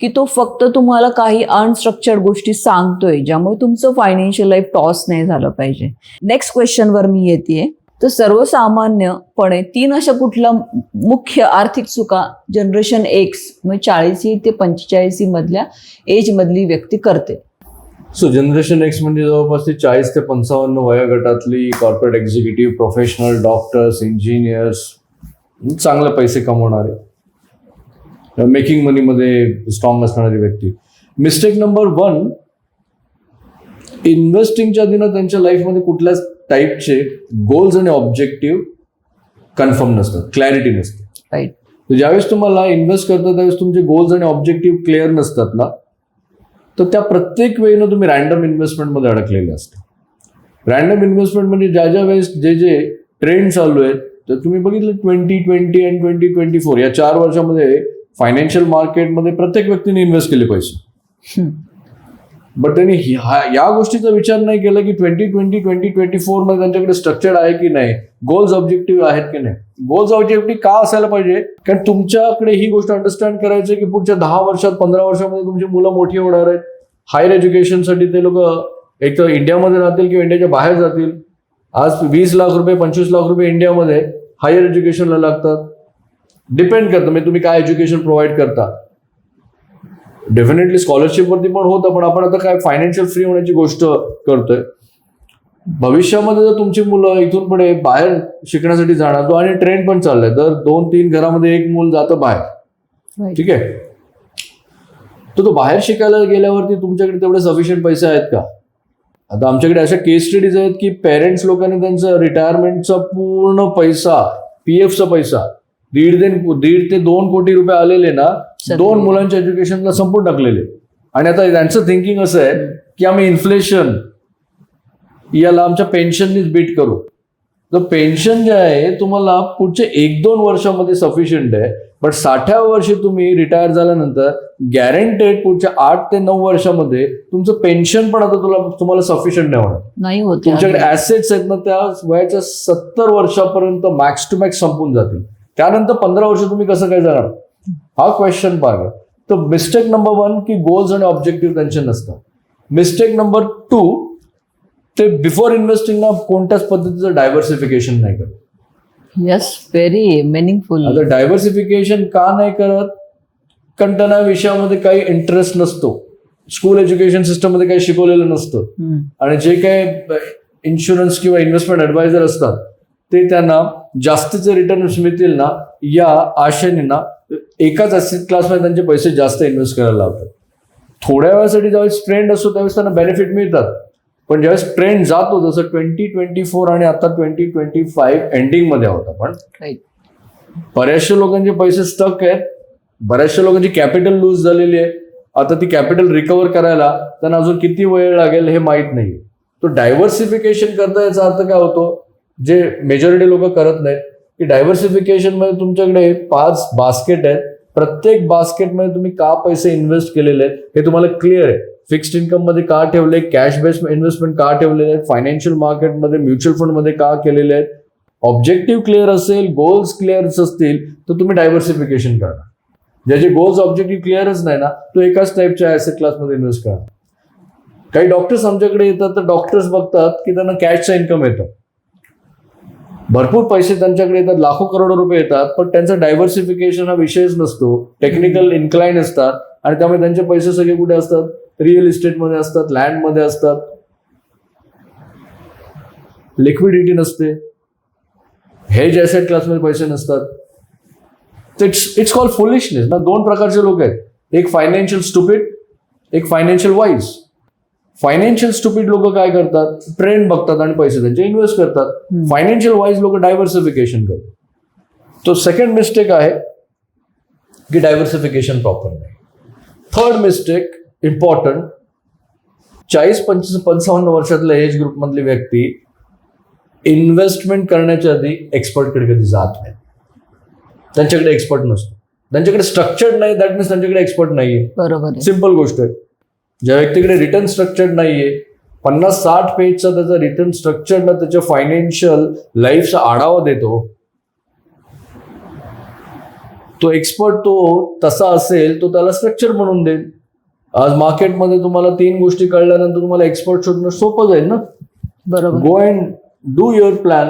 की तो फक्त तुम्हाला काही अनस्ट्रक्चर्ड गोष्टी सांगतोय, ज्यामुळे तुमचं फायनान्शियल लाईफ टॉस नाही झालं पाहिजे. नेक्स्ट क्वेश्चनवर मी येते. तर सर्वसामान्यपणे 3 अशा कुठल्या मुख्य आर्थिक चुका जनरेशन एक्स म्हणजे 40 ते 45 मधल्या एजमधली व्यक्ती करते? सो जनरेशन एक्स म्हणजे जवळपास ती 40 ते 55 वयोगटातली corporate executive, professional, doctors, engineers, चांगले पैसे कमवणारे, मेकिंग मनीमध्ये स्ट्रॉंग असणारी व्यक्ती. मिस्टेक नंबर 1, इन्व्हेस्टिंगच्या दिनं त्यांच्या लाईफमध्ये कुठल्याच टाईपचे गोल्स आणि ऑब्जेक्टिव्ह कन्फर्म नसतात, क्लॅरिटी नसते. राईट. ज्यावेळेस तुम्हाला इन्व्हेस्ट करता त्यावेळेस तुमचे गोल्स आणि ऑब्जेक्टिव्ह क्लिअर नसतात ना, तर त्या प्रत्येक वेळेनं तुम्ही रँडम इन्व्हेस्टमेंटमध्ये अडकलेले असता. रँडम इन्व्हेस्टमेंट म्हणजे ज्या वेळेस जे ट्रेंड चालू आहेत, तर तुम्ही बघितलं 2020 आणि 2024 या 4 वर्षामध्ये फायनान्शियल मार्केटमध्ये प्रत्येक व्यक्तीने इन्व्हेस्ट केले पैसे. बट त्यांनी या गोष्टीचा विचार नाही केला की 2020, 2024 मध्ये त्यांच्याकडे स्ट्रक्चर्ड आहे की नाही, गोल्स ऑब्जेक्टिव्ह आहेत की नाही. गोल्स ऑब्जेक्टिव्ह का असायला पाहिजे? कारण तुमच्याकडे ही गोष्ट अंडरस्टँड करायची की पुढच्या 10 वर्षात, 15 वर्षामध्ये तुमची मुलं मोठी होणार आहेत. हायर एज्युकेशनसाठी ते लोक एक तर इंडियामध्ये राहतील किंवा इंडियाच्या बाहेर जातील. आज 20 लाख रुपये, 25 लाख रुपये इंडियामध्ये हायर एज्युकेशनला लागतात. डिपेंड करतं म्हणजे तुम्ही काय एज्युकेशन प्रोव्हाइड करता. डेफिनेटली स्कॉलरशिपवरती पण होतं, पण आपण आता काय फायनान्शियल फ्री होण्याची गोष्ट करतोय. भविष्यामध्ये जर तुमची मुलं इथून पुढे बाहेर शिकण्यासाठी जाणार, तो आणि ट्रेंड पण चाललाय, तर 2-3 घरामध्ये एक मूल जातं बाहेर. ठीक आहे, तर तो बाहेर शिकायला गेल्यावरती तुमच्याकडे तेवढे सफिशियंट पैसे आहेत का? आता आमच्याकडे अशा केस स्टडीज आहेत की पेरेंट्स लोकांनी त्यांचा रिटायरमेंटचा पूर्ण पैसा, पीएफचा पैसा 1.5 ते 2 कोटी रुपये आलेले ना, 2 मुलांच्या एज्युकेशनला संपून टाकलेले. आणि आता त्यांचं थिंकिंग असं आहे की आम्ही इन्फ्लेशन याला आमच्या पेन्शननीच बीट करू. तर पेन्शन जे आहे तुम्हाला पुढच्या 1-2 वर्षामध्ये सफिशियंट आहे, बट 60व्या वर्षी तुम्ही रिटायर झाल्यानंतर गॅरंटेड पुढच्या 8 ते 9 वर्षामध्ये तुमचं पेन्शन पण आता तुम्हाला सफिशियंट नाही होणार. नाही होत. तुमच्याकडे ऍसेट्स आहेत ना, त्या वयाच्या 70 वर्षापर्यंत मॅक्स टू मॅक्स संपून जातील. त्यानंतर 15 वर्ष तुम्ही कसं काय जाणार, हा क्वेश्चन पार्ट आहे. तर मिस्टेक नंबर 1 की गोल्स आणि ऑब्जेक्टिव्ह त्यांचे नसतात. मिस्टेक नंबर 2, ते बिफोर इन्व्हेस्टिंग ना कोणत्याच पद्धतीचं डायव्हर्सिफिकेशन नाही करत. Yes, very meaningful. आता डायव्हर्सिफिकेशन का नाही करत? कारण त्यांना विषयामध्ये काही इंटरेस्ट नसतो, स्कूल एज्युकेशन सिस्टम मध्ये काही शिकवलेलं नसतं. आणि जे काही इन्शुरन्स किंवा इन्व्हेस्टमेंट ऍडवायझर असतात ते त्यांना जास्तीचे रिटर्न्स मिळतील ना या आशेने ना एकाच ऍसेट क्लासमध्ये त्यांचे पैसे जास्त इन्व्हेस्ट करायला लावतात. थोड्या वेळासाठी ज्यावेळेस ट्रेंड असतो त्यावेळेस त्यांना बेनिफिट मिळतात, पण ज्यावेळेस ट्रेंड जातो, जसं 2024 आणि आता 2025 एंडिंग मध्ये होता, पण बऱ्याचशा लोकांचे पैसे स्टक आहेत, बऱ्याचशा लोकांची कॅपिटल लूज झालेली आहे. आता ती कॅपिटल रिकव्हर करायला त्यांना अजून किती वेळ लागेल हे माहीत नाही. तो डायव्हर्सिफिकेशन करता याचा अर्थ काय होतो जे मेजॉरिटी लोक करत नाहीत की डायव्हर्सिफिकेशन मध्ये तुमच्याकडे 5 बास्केट आहेत, प्रत्येक बास्केटमध्ये तुम्ही का पैसे इन्व्हेस्ट केलेले आहेत हे तुम्हाला क्लिअर आहे. फिक्स्ड इन्कम मध्ये का ठेवले, कॅश बेस्ड इन्व्हेस्टमेंट का ठेवलेले आहेत, फायनान्शियल मार्केटमध्ये म्युच्युअल फंड मध्ये का केलेले आहेत. ऑब्जेक्टिव्ह क्लिअर असेल, गोल्स क्लिअर असतील तर तुम्ही डायव्हर्सिफिकेशन करणार. ज्याचे गोल्स ऑब्जेक्टिव्ह क्लिअरच नाही ना, तो एकाच टाईपच्या ऍसेट क्लासमध्ये इन्व्हेस्ट करणार. काही डॉक्टर्स आमच्याकडे येतात तर डॉक्टर्स बघतात की त्यांना कॅशचा इन्कम येतो, भरपूर पैसे त्यांच्याकडे येतात, लाखो करोडो रुपये येतात, पण त्यांचा डायव्हर्सिफिकेशन हा विषयच नसतो. टेक्निकल इन्क्लाइन असतात आणि त्यामुळे त्यांचे पैसे सगळे कुठे असतात, रिअल इस्टेटमध्ये असतात, लँडमध्ये असतात. लिक्विडिटी नसते, हेज ऍसेट क्लासमध्ये पैसे नसतात. इट्स कॉल्ड फुलिशनेस ना. 2 प्रकारचे लोक आहेत, एक फायनान्शियल स्टुपिड, एक फायनान्शियल वाईज. फायनान्शियल स्टुपिड लोक काय करतात, ट्रेंड बघतात आणि पैसे त्यांचे इन्व्हेस्ट करतात. फायनान्शियल वाईज लोक डायव्हर्सिफिकेशन करतात. तो सेकंड मिस्टेक आहे की डायव्हर्सिफिकेशन प्रॉपर नाही. थर्ड मिस्टेक इम्पॉर्टंट, 40-55 वर्षातल्या एज ग्रुप मधली व्यक्ती इन्व्हेस्टमेंट करण्याच्या आधी एक्सपर्टकडे कधी जात नाही. त्यांच्याकडे एक्सपर्ट नसतो, त्यांच्याकडे स्ट्रक्चर्ड नाही, दॅट मीन्स त्यांच्याकडे एक्सपर्ट नाहीये. बरोबर, सिम्पल गोष्ट आहे. ज्या व्यक्तीकडे रिटर्न स्ट्रक्चर्ड नाहीये, 50-60 पेजचा त्याचा रिटर्न स्ट्रक्चर्ड त्याच्या फायनान्शियल लाईफचा आढावा देतो, तो एक्सपर्ट तो तसा असेल तो त्याला स्ट्रक्चर म्हणून देईल. आज मार्केटमध्ये तुम्हाला 3 गोष्टी कळल्यानंतर तुम्हाला एक्सपर्ट शोधणं सोपं जाईल ना. बरोबर. Go and do your plan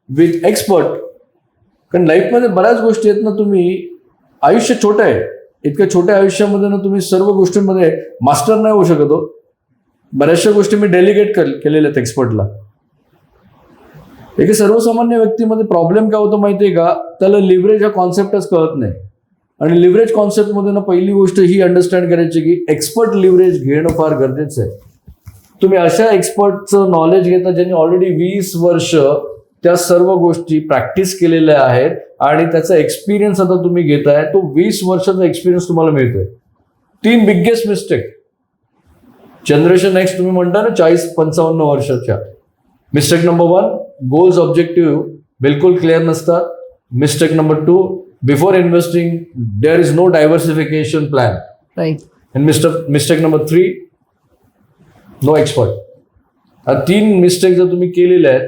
with expert. कारण लाईफमध्ये बऱ्याच गोष्टी आहेत ना, तुम्ही आयुष्य छोटं आहे, इतक्या छोट्या आयुष्यामध्ये ना तुम्ही सर्व गोष्टींमध्ये मास्टर नाही होऊ शकत हो. बऱ्याचशा गोष्टी मी डेलिगेट केलेल्या आहेत एक्सपर्टला. एक सर्वसामान्य व्यक्तीमध्ये प्रॉब्लेम काय होतो माहितीये का, त्याला लिव्हरेज हा कॉन्सेप्टच कळत नाही. आणि लिव्हरेज कॉन्सेप्टमध्ये ना पहिली गोष्ट ही अंडरस्टँड करायची की एक्सपर्ट लिव्हरेज घेणं फार गरजेचं आहे. तुम्ही अशा एक्सपर्टचं नॉलेज घेता ज्यांनी ऑलरेडी 20 वर्ष त्या सर्व गोष्टी प्रॅक्टिस केलेल्या आहेत आणि त्याचा एक्सपिरियन्स आता तुम्ही घेताय, तो 20 वर्षाचा एक्सपिरियन्स तुम्हाला मिळतोय. 3 बिगेस्ट मिस्टेक जनरेशन एक्स तुम्ही म्हणता ना 40-55 वर्षाच्या. मिस्टेक नंबर 1, गोल्स ऑब्जेक्टिव्ह बिलकुल क्लिअर नसतात. Mistake number 2, before investing there is no diversification plan. Right. And mistake number 3, no expert. हा 3 मिस्टेक जर तुम्ही केलेल्या आहेत,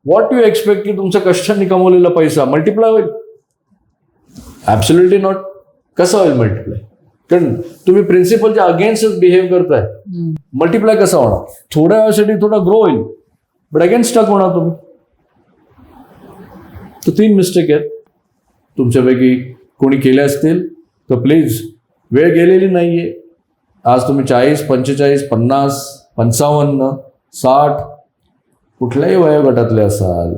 व्हॉट यू एक्सपेक्ट की तुमच्या कष्टांनी कमवलेला पैसा मल्टिप्लाय होईल? Absolutely not. कसं होईल मल्टिप्लाय? कारण तुम्ही प्रिन्सिपलच्या अगेन्स्टच बिहेव करताय, मल्टिप्लाय कसा होणार? थोड्या वेळासाठी थोडा ग्रो होईल, बट अगेन स्टक होणार तुम्ही. तर 3 मिस्टेक आहेत. तुमच्यापैकी कोणी केले असतील तर प्लीज, वेळ गेलेली नाहीये. आज तुम्ही 40, 45, 50, 55, 60 कुठल्याही वयोगटातले असाल,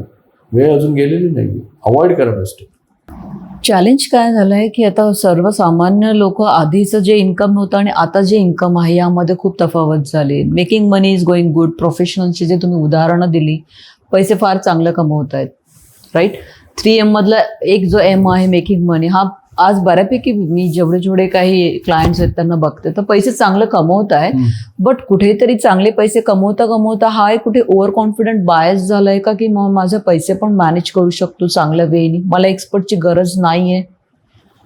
वेळ अजून गेलेली नाही. अवॉइड करा मिस्टेक. चॅलेंज काय झालंय की आता सर्वसामान्य लोक आधीचं जे इन्कम होतं आणि आता जे इन्कम आहे यामध्ये खूप तफावत झाली. Making money is going good. प्रोफेशनलची जे तुम्ही उदाहरणं दिली, पैसे फार चांगलं कमवत आहेत, राईट. 3M मधला एक जो M आहे मेकिंग मनी, हा आज बऱ्यापैकी मी जेवढे काही क्लायंट्स आहेत त्यांना बघते तर पैसे चांगलं कमवत आहेत. बट कुठेतरी चांगले पैसे कमवता हा एक कुठे ओव्हर कॉन्फिडंट बायस झालाय का की माझे पैसे पण मॅनेज करू शकतो चांगल्या वेळेने, मला एक्सपर्टची गरज नाहीये.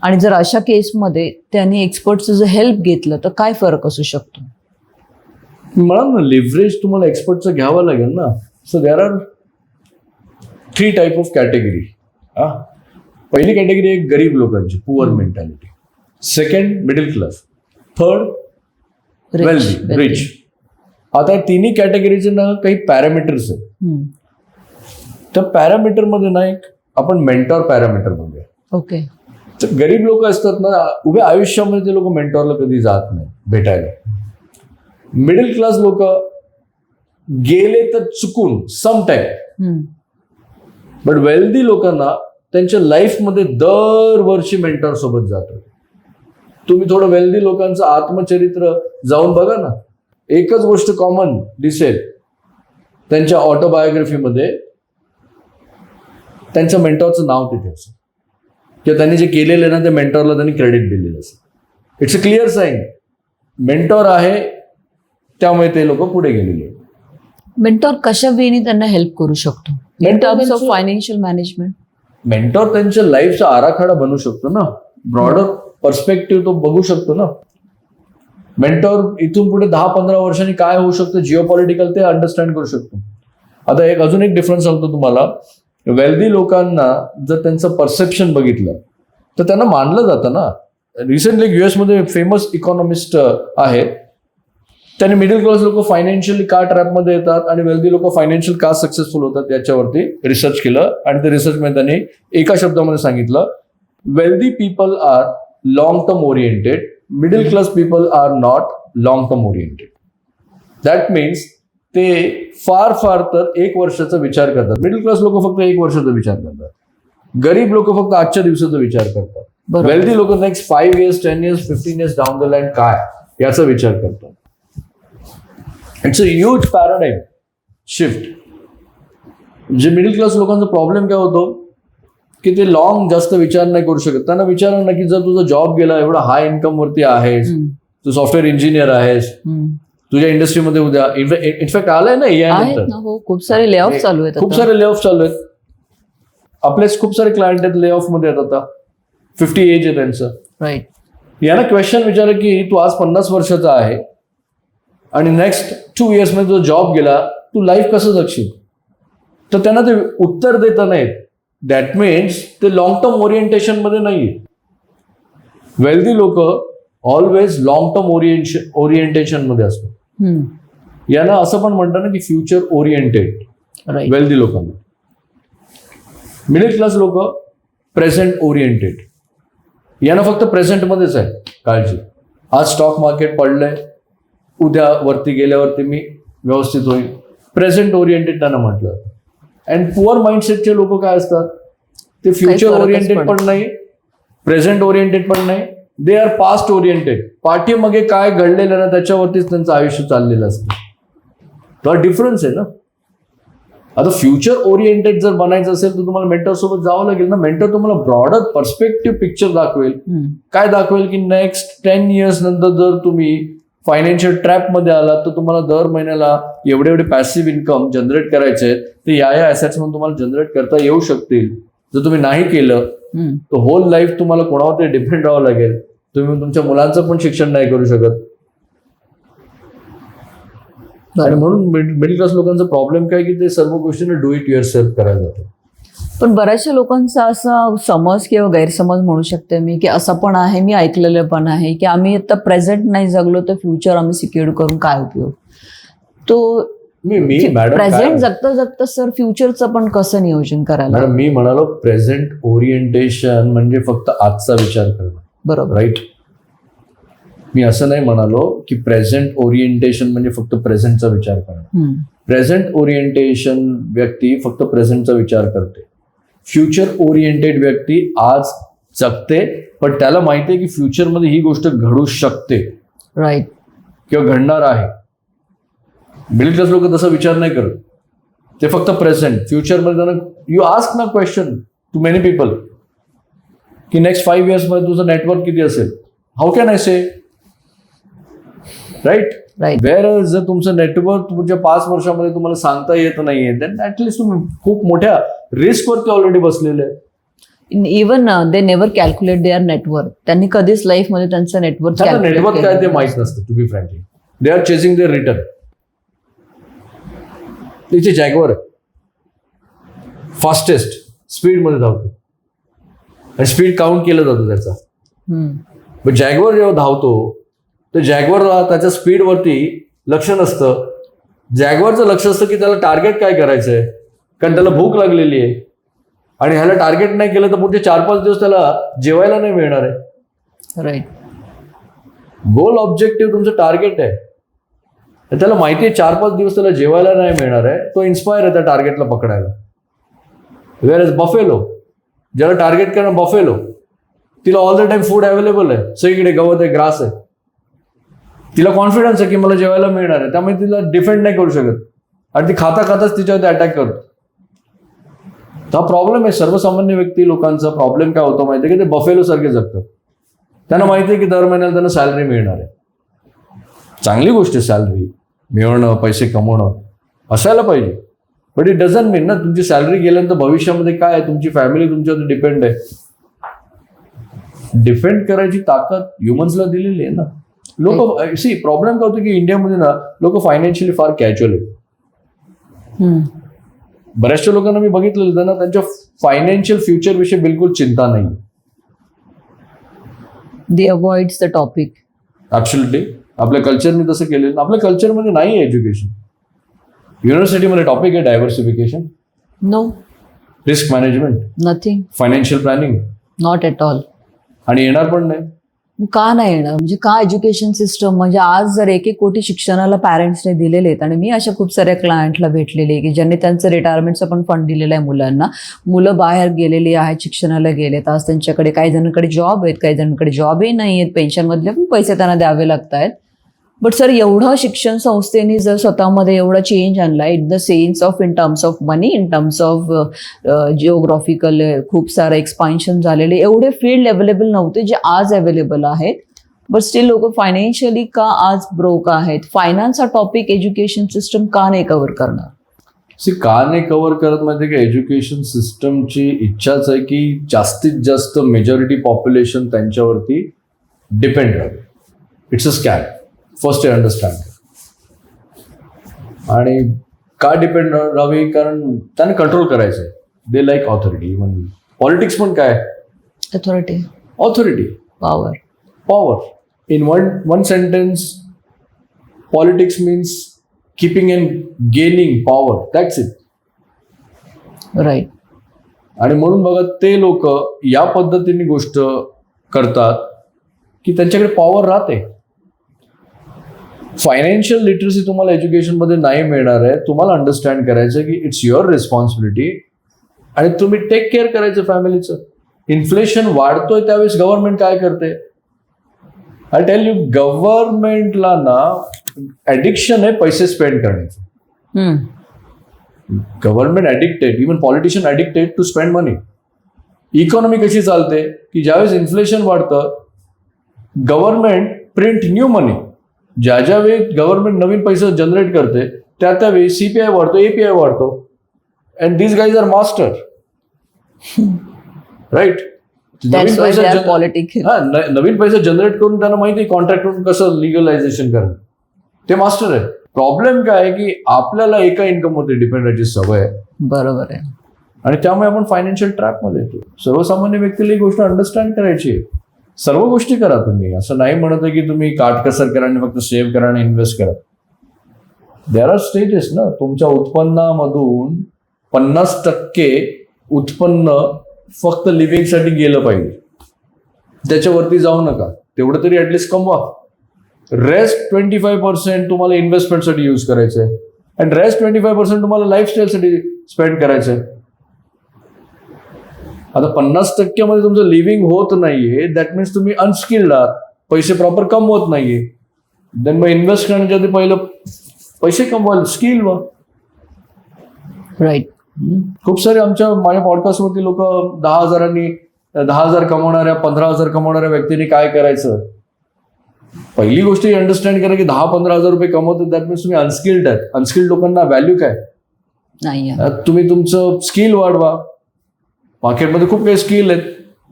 आणि जर अशा केसमध्ये त्यांनी एक्सपर्टचं जर हेल्प घेतलं तर काय फरक असू शकतो? मला ना लिव्हरेज तुम्हाला एक्सपर्टचं घ्यावं लागेल ना. So there are 3 type of category. पहिली कॅटेगरी आहे गरीब लोकांची, poor mentality. Second middle class. Third wealthy, rich. आता या 3 कॅटेगरीचे ना काही पॅरामीटर्स आहेत. त्या पॅरामीटर मध्ये ना एक आपण मेंटॉर पॅरामीटर बघूया. ओके. तर गरीब लोक असतात ना, उभ्या आयुष्यामध्ये ते लोक मेंटॉरला कधी जात नाही भेटायला. मिडल क्लास लोक गेले तर चुकून सम टाइम. बट वेल्दी लोकांना त्यांच्या लाईफमध्ये दरवर्षी मेंटॉर सोबत जातो. तुम्ही थोडं वेल्दी लोकांचं आत्मचरित्र जाऊन बघा ना, एकच गोष्ट कॉमन दिसेल त्यांच्या ऑटोबायोग्राफीमध्ये, त्यांच्या मेंटॉरचं नाव तिथे असेल किंवा त्यांनी जे केलेलं ना ते मेंटॉरला त्यांनी क्रेडिट दिलेलं असेल. It's a clear sign mentor आहे त्यामुळे ते लोक पुढे गेलेले. मेंटॉर कशा वेळी त्यांना हेल्प करू शकतो इन Mentor टर्म्स ऑफ त्यांचं- फायनान्शियल मॅनेजमेंट? मेंटॉर त्यांच्या लाईफचा आराखडा बनवू शकतो ना, ब्रॉडर पर्स्पेक्टिव्ह तो बघू शकतो ना. मेंटॉर इथून पुढे 10-15 वर्षांनी काय होऊ शकतं जिओपॉलिटिकल ते अंडरस्टँड करू शकतो. आता अजून एक डिफरन्स सांगतो तुम्हाला. वेल्दी लोकांना जर त्यांचं परसेप्शन बघितलं तर त्यांना मानलं जातं ना. रिसेंटली युएसमध्ये फेमस इकॉनॉमिस्ट आहे, त्याने मिडल क्लास लोक फायनान्शियली का ट्रॅपमध्ये येतात आणि वेल्दी लोक फायनान्शियल का सक्सेसफुल होतात याच्यावरती रिसर्च केलं. आणि त्या रिसर्चमध्ये त्यांनी एका शब्दामध्ये सांगितलं, wealthy people are long term oriented, middle class people are not long term oriented. That means ते फार फार तर 1 वर्षाचा विचार करतात. मिडल क्लास लोक फक्त 1 वर्षाचा विचार करतात. गरीब लोक फक्त आजच्या दिवसाचा विचार करतात. बरोबर. वेल्दी लोक next 5 years, 10 years, 15 years down the line काय याचा विचार करतात. It's a huge paradigm shift. जे मिडल क्लास लोकांचा प्रॉब्लेम काय होतो की ते लॉंग जास्त विचार नाही करू शकत. त्यांना विचारा ना की जर तुझा जॉब गेला, एवढा हाय इन्कम वरती आहेस, तू सॉफ्टवेअर इंजिनियर आहेस, तुझ्या इंडस्ट्रीमध्ये उद्या इनफॅक्ट आलंय ना एआय आहेत नंतर ना, हो, खूप सारे ले ऑफ चालू आहेत खूप आता. सारे ले ऑफ चालू आहेत. आपलेच खूप सारे क्लायंट आहेत ले ऑफ मध्ये आहेत आता. 50 एज आहे त्यांचं. राईट. यांना क्वेश्चन विचारा की तू आज 50 वर्षाचा आहे आणि नेक्स्ट 2 years मध्ये तुझा जॉब गेला, तू लाईफ कसं जगशील? तर त्यांना ते उत्तर देता नाहीत. दॅट मीन्स ते लॉंग टर्म ओरिएंटेशन मध्ये नाहीये. वेल्दी लोक ऑलवेज लॉंग टर्म ओरिएंटेशन मध्ये असतात. यांना असं पण म्हणतात ना की फ्युचर ओरिएंटेड राईट. वेल्दी लोकांना. मिडल क्लास लोक प्रेझेंट ओरिएंटेड. यांना फक्त प्रेझेंटमध्येच आहे काळजी. आज स्टॉक मार्केट पडलंय, उद्या वरती गेल्यावरती मी व्यवस्थित होईल. प्रेझेंट ओरिएंटेड त्यांना म्हटलं. अँड पुअर माइंडसेटचे लोक काय असतात, ते फ्युचर फरकच ओरिएंटेड पडत पण नाही, प्रेझेंट ओरिएंटेड पण नाही, दे आर पास्ट ओरिएंटेड. पाठीमागे काय घडलेलं ना त्याच्यावरतीच त्यांचं आयुष्य चाललेलं असतं. तो डिफरन्स आहे ना. आता फ्युचर ओरिएंटेड जर बनायचं असेल तर तुम्हाला मेंटर सोबत जावं लागेल ना. मेंटर तुम्हाला ब्रॉडर पर्स्पेक्टिव्ह पिक्चर दाखवेल. काय दाखवेल की नेक्स्ट 10 years नंतर जर तुम्ही फायनान्शियल ट्रॅप मध्ये आलात तर तुम्हाला दर महिन्याला एवढे एवढे पॅसिव्ह इन्कम जनरेट करायचे आहेत, ते या ऍसेट्स म्हणून तुम्हाला जनरेट करता येऊ शकतील. जर तुम्ही नाही केलं तर होल लाईफ तुम्हाला कोणावर तरी डिपेंड राहावं लागेल. तुम्ही तुमच्या मुलांचं पण शिक्षण नाही करू शकत. आणि म्हणून मिडल क्लास लोकांचा प्रॉब्लेम काय की ते सर्व गोष्टींना डू इट युअर सेल्फ करायला जातात. पण बऱ्याचशा लोकांचा असा समज किंवा गैरसमज म्हणू शकते मी की असं पण आहे, मी ऐकलेलं पण आहे की आम्ही आता प्रेझेंट नाही जगलो तर फ्युचर आम्ही सिक्युअर करून काय उपयोग. तो मॅडम प्रेझेंट जगता जगता सर फ्युचरचं पण कसं नियोजन करायला? मॅडम मी म्हणालो प्रेझेंट ओरिएंटेशन म्हणजे फक्त आजचा विचार करणं. बरोबर. राईट. मी असं नाही म्हणालो की प्रेझेंट ओरिएंटेशन म्हणजे फक्त प्रेझेंटचा विचार करणं. प्रेझेंट ओरिएंटेशन व्यक्ती फक्त प्रेझेंटचा विचार करते. फ्युचर ओरिएंटेड व्यक्ती आज जगते, पण त्याला माहिती आहे की फ्युचरमध्ये ही गोष्ट घडू शकते. राईट. किंवा घडणार आहे. मिडल क्लास लोक तसा विचार नाही करत. ते फक्त प्रेझेंट. फ्युचरमध्ये त्यांना यू आस्क ना क्वेश्चन टू मेनी पीपल की नेक्स्ट 5 years मध्ये तुझं नेटवर्क किती असेल. How can I say? Right. Right. Where जर तुमचं नेटवर्क तुमच्या 5 वर्षामध्ये तुम्हाला सांगता येत नाहीये देन ऍटलिस्ट तुम्ही खूप मोठ्या रिस्कवरती ऑलरेडी बसलेले आहे. Even they never calculate their network. त्यांनी कधीच लाईफमध्ये त्यांचं नेटवर्क नेटवर्क काय ते माहित नसतं. To be frankly they are chasing their return. तिचे जॅगवर फास्टेस्ट स्पीडमध्ये धावतो आणि स्पीड काउंट केलं जातं त्याचा. पण जॅगवर जेव्हा धावतो तर जॅगवरला त्याच्या स्पीडवरती लक्ष नसतं. जॅगवरचं लक्ष असतं की त्याला टार्गेट काय करायचंय, कारण त्याला भूक लागलेली आहे आणि ह्याला टार्गेट नाही केलं तर पुढचे 4-5 दिवस त्याला जेवायला नाही मिळणार आहे. राईट. गोल ऑब्जेक्टिव्ह तुमचं टार्गेट आहे. त्याला माहिती आहे 4-5 दिवस त्याला जेवायला नाही मिळणार आहे. तो इन्स्पायर आहे त्या टार्गेटला पकडायला. वेअर इज बफेलो, ज्याला टार्गेट करणं बफेलो, तिला all the time food available आहे, सगळीकडे गवत आहे, ग्रास आहे, तिला कॉन्फिडन्स आहे की मला जेवायला मिळणार आहे, त्यामुळे तिला डिफेंड नाही करू शकत आणि ती खाता खाताच तिच्यावरती अटॅक करतो. हा प्रॉब्लेम आहे सर्वसामान्य व्यक्ती लोकांचा. प्रॉब्लेम काय होतो माहिती आहे की ते बफेलो सारखे जगतात. त्यांना माहिती आहे की दर महिन्याला त्यांना सॅलरी मिळणार आहे. चांगली गोष्ट आहे सॅलरी मिळवणं, पैसे कमवणं, असायला पाहिजे. बट इट डझंट मीन ना तुमची सॅलरी गेल्यानंतर भविष्यामध्ये काय आहे, तुमची फॅमिली तुमच्यावर डिपेंड आहे. डिपेंड करायची ताकद ह्युमन्सला दिलेली आहे ना. लोक प्रॉब्लेम काय होतो की इंडियामध्ये ना लोक फायनान्शियली फार कॅज्युअल आहेत. बऱ्याचशा लोकांना मी बघितलेलं त्यांना त्यांच्या फायनान्शियल फ्युचर विषयी बिलकुल चिंता नाही. They avoids the topic. Absolutely. आपल्या कल्चरने तसं केलेलं. आपल्या कल्चरमध्ये नाही आहे एज्युकेशन. युनिव्हर्सिटीमध्ये टॉपिक आहे diversification, no, risk management, nothing, financial planning, not at all. आणि येणार पण नाही. का नाही येणार म्हणजे का एज्युकेशन सिस्टम म्हणजे आज जर 1-1 कोटी शिक्षणाला पॅरेंट्सने दिलेले आहेत आणि मी अशा खूप साऱ्या क्लायंटला भेटलेले आहे की ज्यांनी त्यांचं रिटायरमेंटचं पण फंड दिलेलं आहे मुलांना. मुलं बाहेर गेलेली आहेत, शिक्षणाला गेलेत. आज त्यांच्याकडे काही जणांकडे जॉब आहेत, काही जणांकडे जॉबही नाही आहेत, पेन्शनमधले पण पैसे त्यांना द्यावे लागत आहेत. बट सर एवढं शिक्षण संस्थेने जर स्वतःमध्ये एवढा चेंज आणला in the sense of in terms of money, in terms of geographical खूप सारं एक्सपान्शन झालेले, एवढे फील्ड अवेलेबल नव्हते जे आज अवेलेबल आहेत. बट स्टील लोक फायनान्शियली का आज ब्रोक आहेत. फायनान्स हा टॉपिक एज्युकेशन सिस्टम का नाही कव्हर करणार. का नाही कव्हर करत माहिती का. एज्युकेशन सिस्टमची इच्छाच आहे की जास्तीत जास्त मेजॉरिटी पॉप्युलेशन त्यांच्यावरती डिपेंड राहावे. It's a scam. फर्स्ट हे अंडरस्टँड. आणि का डिपेंड राहावी, कारण त्यांना कंट्रोल करायचं आहे. They like authority. Even politics पण काय, authority, power. In one sentence politics means keeping and gaining power. That's it. Right. आणि म्हणून बघा ते लोक या पद्धतीने गोष्ट करतात की त्यांच्याकडे पॉवर राहते. फायनान्शियल लिटरसी तुम्हाला एज्युकेशनमध्ये नाही मिळणार आहे. तुम्हाला अंडरस्टँड करायचं की इट्स युअर रिस्पॉन्सिबिलिटी आणि तुम्ही टेक केअर करायचं फॅमिलीचं. इन्फ्लेशन वाढतोय त्यावेळेस गव्हर्नमेंट काय करते. आय टेल यू, गव्हर्नमेंटला ना ॲडिक्शन आहे पैसे स्पेंड करण्याचं. Government addicted, even politician addicted to spend money. Economy कशी चालते की ज्यावेळेस इन्फ्लेशन वाढतं गव्हर्नमेंट प्रिंट न्यू मनी. ज्या ज्या वेळी गव्हर्नमेंट नवीन पैसे जनरेट करते त्यावेळी CPI वाढतो, API वाढतो. And this guys are master. Right. नवीन पैसे जनरेट करून त्यांना माहिती आहे कॉन्ट्रॅक्ट करून कसं लिगलायझेशन करणं. ते मास्टर आहे. प्रॉब्लेम काय आहे की आपल्याला एका इन्कमवरती डिपेंड राहायची सवय आहे. बरोबर आहे. आणि त्यामुळे आपण फायनान्शियल ट्रॅपमध्ये येतो. सर्वसामान्य व्यक्तीला ही गोष्ट अंडरस्टँड करायची आहे. सर्व गोष्टी करा तुम्ही. असं नाही म्हणत आहे की तुम्ही काटकसर करा आणि फक्त सेव्ह करा आणि इन्व्हेस्ट करा. देर आर स्टेजेस ना. तुमच्या उत्पन्नामधून 50% उत्पन्न फक्त लिव्हिंगसाठी गेलं पाहिजे. त्याच्यावरती जाऊ नका. तेवढं तरी ऍटलिस्ट कमवा. रेस्ट 25% तुम्हाला इन्व्हेस्टमेंटसाठी यूज करायचं आहे आणि रेस्ट 25% तुम्हाला लाईफस्टाईलसाठी स्पेंड करायचं आहे. आता 50% मध्ये तुमचं लिव्हिंग होत नाहीये, दॅट मीन्स तुम्ही अनस्किल्ड आहात, पैसे प्रॉपर कमवत नाहीये. देन मग इन्व्हेस्ट करण्याच्या आधी पहिलं पैसे कमवाल, स्किल व्हा. राईट. खूप सारे माझ्या पॉडकास्टवरती लोक 10,000 कमवणाऱ्या 15,000 कमवणाऱ्या व्यक्तीने काय करायचं. पहिली गोष्ट अंडरस्टँड करा की 10-15,000 रुपये कमवतात दॅट मीन्स तुम्ही अनस्किल्ड आहेत. अनस्किल्ड लोकांना व्हॅल्यू काय नाही. तुम्ही तुमचं स्किल वाढवा. मार्केटमध्ये खूप काही स्किल आहेत.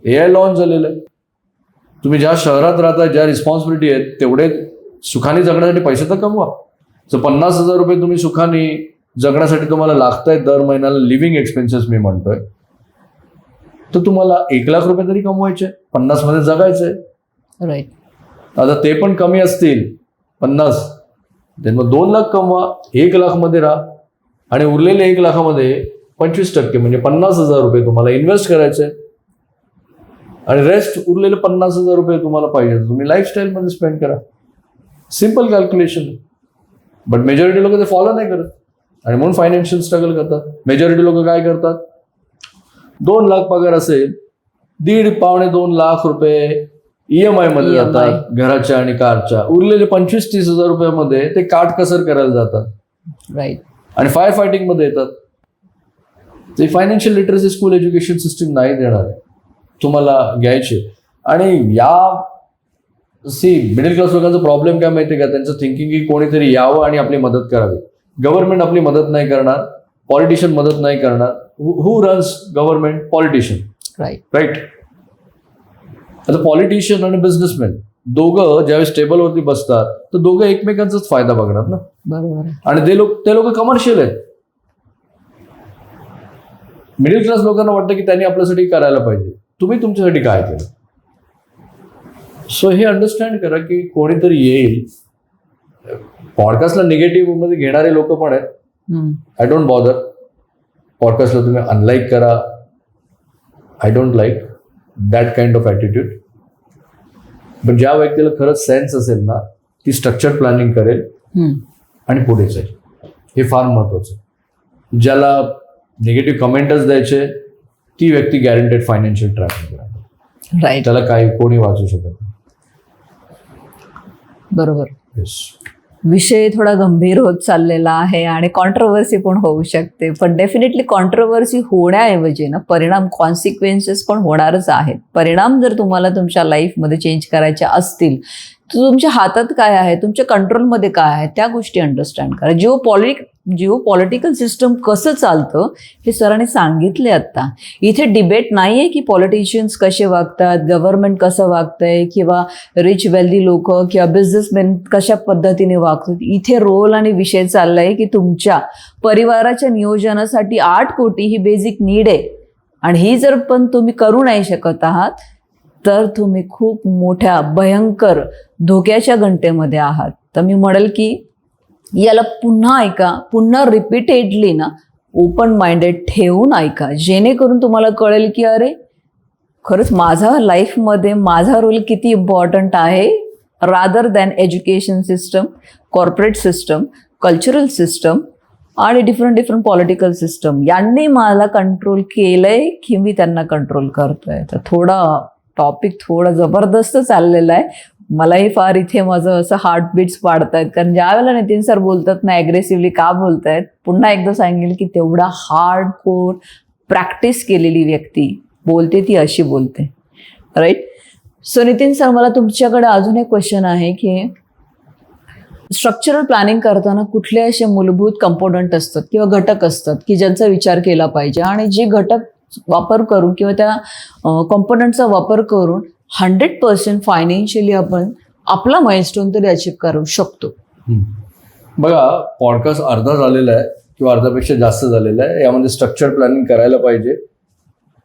AI लॉन्च झालेलं आहे. तुम्ही ज्या शहरात राहता, ज्या रिस्पॉन्सिबिलिटी आहेत तेवढे सुखाने जगण्यासाठी पैसे तर कमवा. जर 50,000 रुपये तुम्ही सुखाने जगण्यासाठी तुम्हाला लागतायत दर महिन्याला, लिव्हिंग एक्सपेन्सेस मी म्हणतोय, तर तुम्हाला 1,00,000 रुपये तरी कमवायचे. 50 मध्ये जगायचंय. राईट. आता ते पण कमी असतील 50, मग 2,00,000 कमवा, 1,00,000 मध्ये राहा आणि उरलेले 1,00,000 मध्ये 25% म्हणजे 50,000 रुपये तुम्हाला इन्व्हेस्ट करायचे आणि रेस्ट उरलेले 50,000 रुपये तुम्हाला पाहिजे तुम्ही लाईफस्टाईलमध्ये स्पेंड करा. Simple calculation. बट मेजॉरिटी लोक ते फॉलो नाही करत आणि म्हणून फायनान्शियल स्ट्रगल करतात. मेजॉरिटी लोक काय करतात, 2,00,000 पगार असेल, 1.5-2 लाख रुपये EMI मध्ये जातात घराच्या आणि कारच्या. उरलेले 25-30,000 रुपयामध्ये ते काटकसर करायला जातात. राईट. आणि फायर फायटिंग मध्ये येतात. ते financial literacy school education system नाही देणार आहे तुम्हाला घ्यायचे. आणि मिडल क्लास लोकांचा प्रॉब्लेम काय माहितीये का, त्यांचं थिंकिंग की कोणीतरी यावं आणि आपली मदत करावी. गव्हर्नमेंट आपली मदत नाही करणार, पॉलिटिशियन मदत नाही करणार. Who runs government? Politician, right? आता पॉलिटिशियन आणि बिझनेसमॅन दोघं ज्यावेळेस टेबलवरती बसतात तर दोघं एकमेकांचाच फायदा बघणार ना. बरोबर. आणि ते लोक कमर्शियल आहेत. मिडल क्लास लोकांना वाटतं की त्यांनी आपल्यासाठी करायला पाहिजे. तुम्ही तुमच्यासाठी काय केलं? सो हे अंडरस्टँड करा की कोणीतरी येईल. पॉडकास्टला निगेटिव्ह मध्ये घेणारे लोक पण आहेत. I don't bother. पॉडकास्टला तुम्ही अनलाईक करा. I don't like that kind of attitude. पण ज्या व्यक्तीला खरंच सेन्स असेल ना, ती स्ट्रक्चर प्लॅनिंग करेल आणि पुढे जाईल. हे फार महत्वाचं आहे. ज्याला निगेटिव्ह कमेंटच द्यायचे ती व्यक्ती गॅरंटेड फायनान्शियल ट्रॅपमध्ये राहते. राईट. त्याला काही कोणी वाचू शकत नाही. बरोबर. येस. विषय थोडा गंभीर होत चाललेला आहे आणि कॉन्ट्रोवर्सी पण होऊ शकते. पण डेफिनेटली कॉन्ट्रोवर्सी होण्याऐवजी ना परिणाम, कॉन्सिक्वेन्सेस पण होणारच आहेत. परिणाम जर तुम्हाला तुमच्या लाईफमध्ये चेंज करायचे असतील तर तुमच्या हातात काय आहे, तुमच्या कंट्रोलमध्ये काय आहे, त्या गोष्टी अंडरस्टँड करा. जिओ पॉलिटिकल सिस्टम कसं चालतं हे सरांनी सांगितले आत्ता. इथे डिबेट नाही आहे की पॉलिटिशियन्स कसे वागतात, गव्हर्नमेंट कसं वागतंय किंवा रिच वेल्दी लोक किंवा बिझनेसमॅन कशा पद्धतीने वागतात. इथे रोल आणि विषय चाललाय की तुमच्या परिवाराच्या नियोजनासाठी 8 कोटी ही बेसिक नीड आहे. आणि ही जर पण तुम्ही करू नाही शकत आहात तर तुम्ही खूप मोठ्या भयंकर धोक्याच्या घंटेमध्ये आहात. तर मी म्हणेल की याला पुन्हा ऐका, पुन्हा रिपीटेडली ना ओपन माइंडेड ठेवून ऐका, जेणेकरून तुम्हाला कळेल की अरे खरंच माझा लाईफमध्ये माझा रोल किती इम्पॉर्टंट आहे. Rather than education system, corporate system, cultural system आणि डिफरंट पॉलिटिकल सिस्टम यांनी मला कंट्रोल केलंय की मी त्यांना कंट्रोल करतोय. तर टॉपिक थोडं जबरदस्त चाललेलं आहे. मलाही फार इथे माझं असं हार्टबीट्स वाढतायत. कारण ज्या वेळेला नितीन सर बोलतात ना ॲग्रेसिव्हली का बोलतायत, पुन्हा एकदा सांगेल की तेवढा हार्ड कोर प्रॅक्टिस केलेली व्यक्ती बोलते ती अशी बोलते. राईट. सो नितीन सर, मला तुमच्याकडे अजून एक क्वेश्चन आहे की स्ट्रक्चरल प्लॅनिंग करताना कुठले असे मूलभूत कंपोनंट असतात किंवा घटक असतात की ज्यांचा विचार केला पाहिजे आणि जे घटक वापर करून किंवा त्या कॉम्पोनंटचा वापर करून 100% फायनान्शियली आपण आपला माइलस्टोन तरी अचीव करू शकतो? बघा, पॉडकास्ट अर्धा झालेला आहे किंवा अर्ध्यापेक्षा जास्त झालेला आहे. यामध्ये स्ट्रक्चर प्लॅनिंग करायला पाहिजे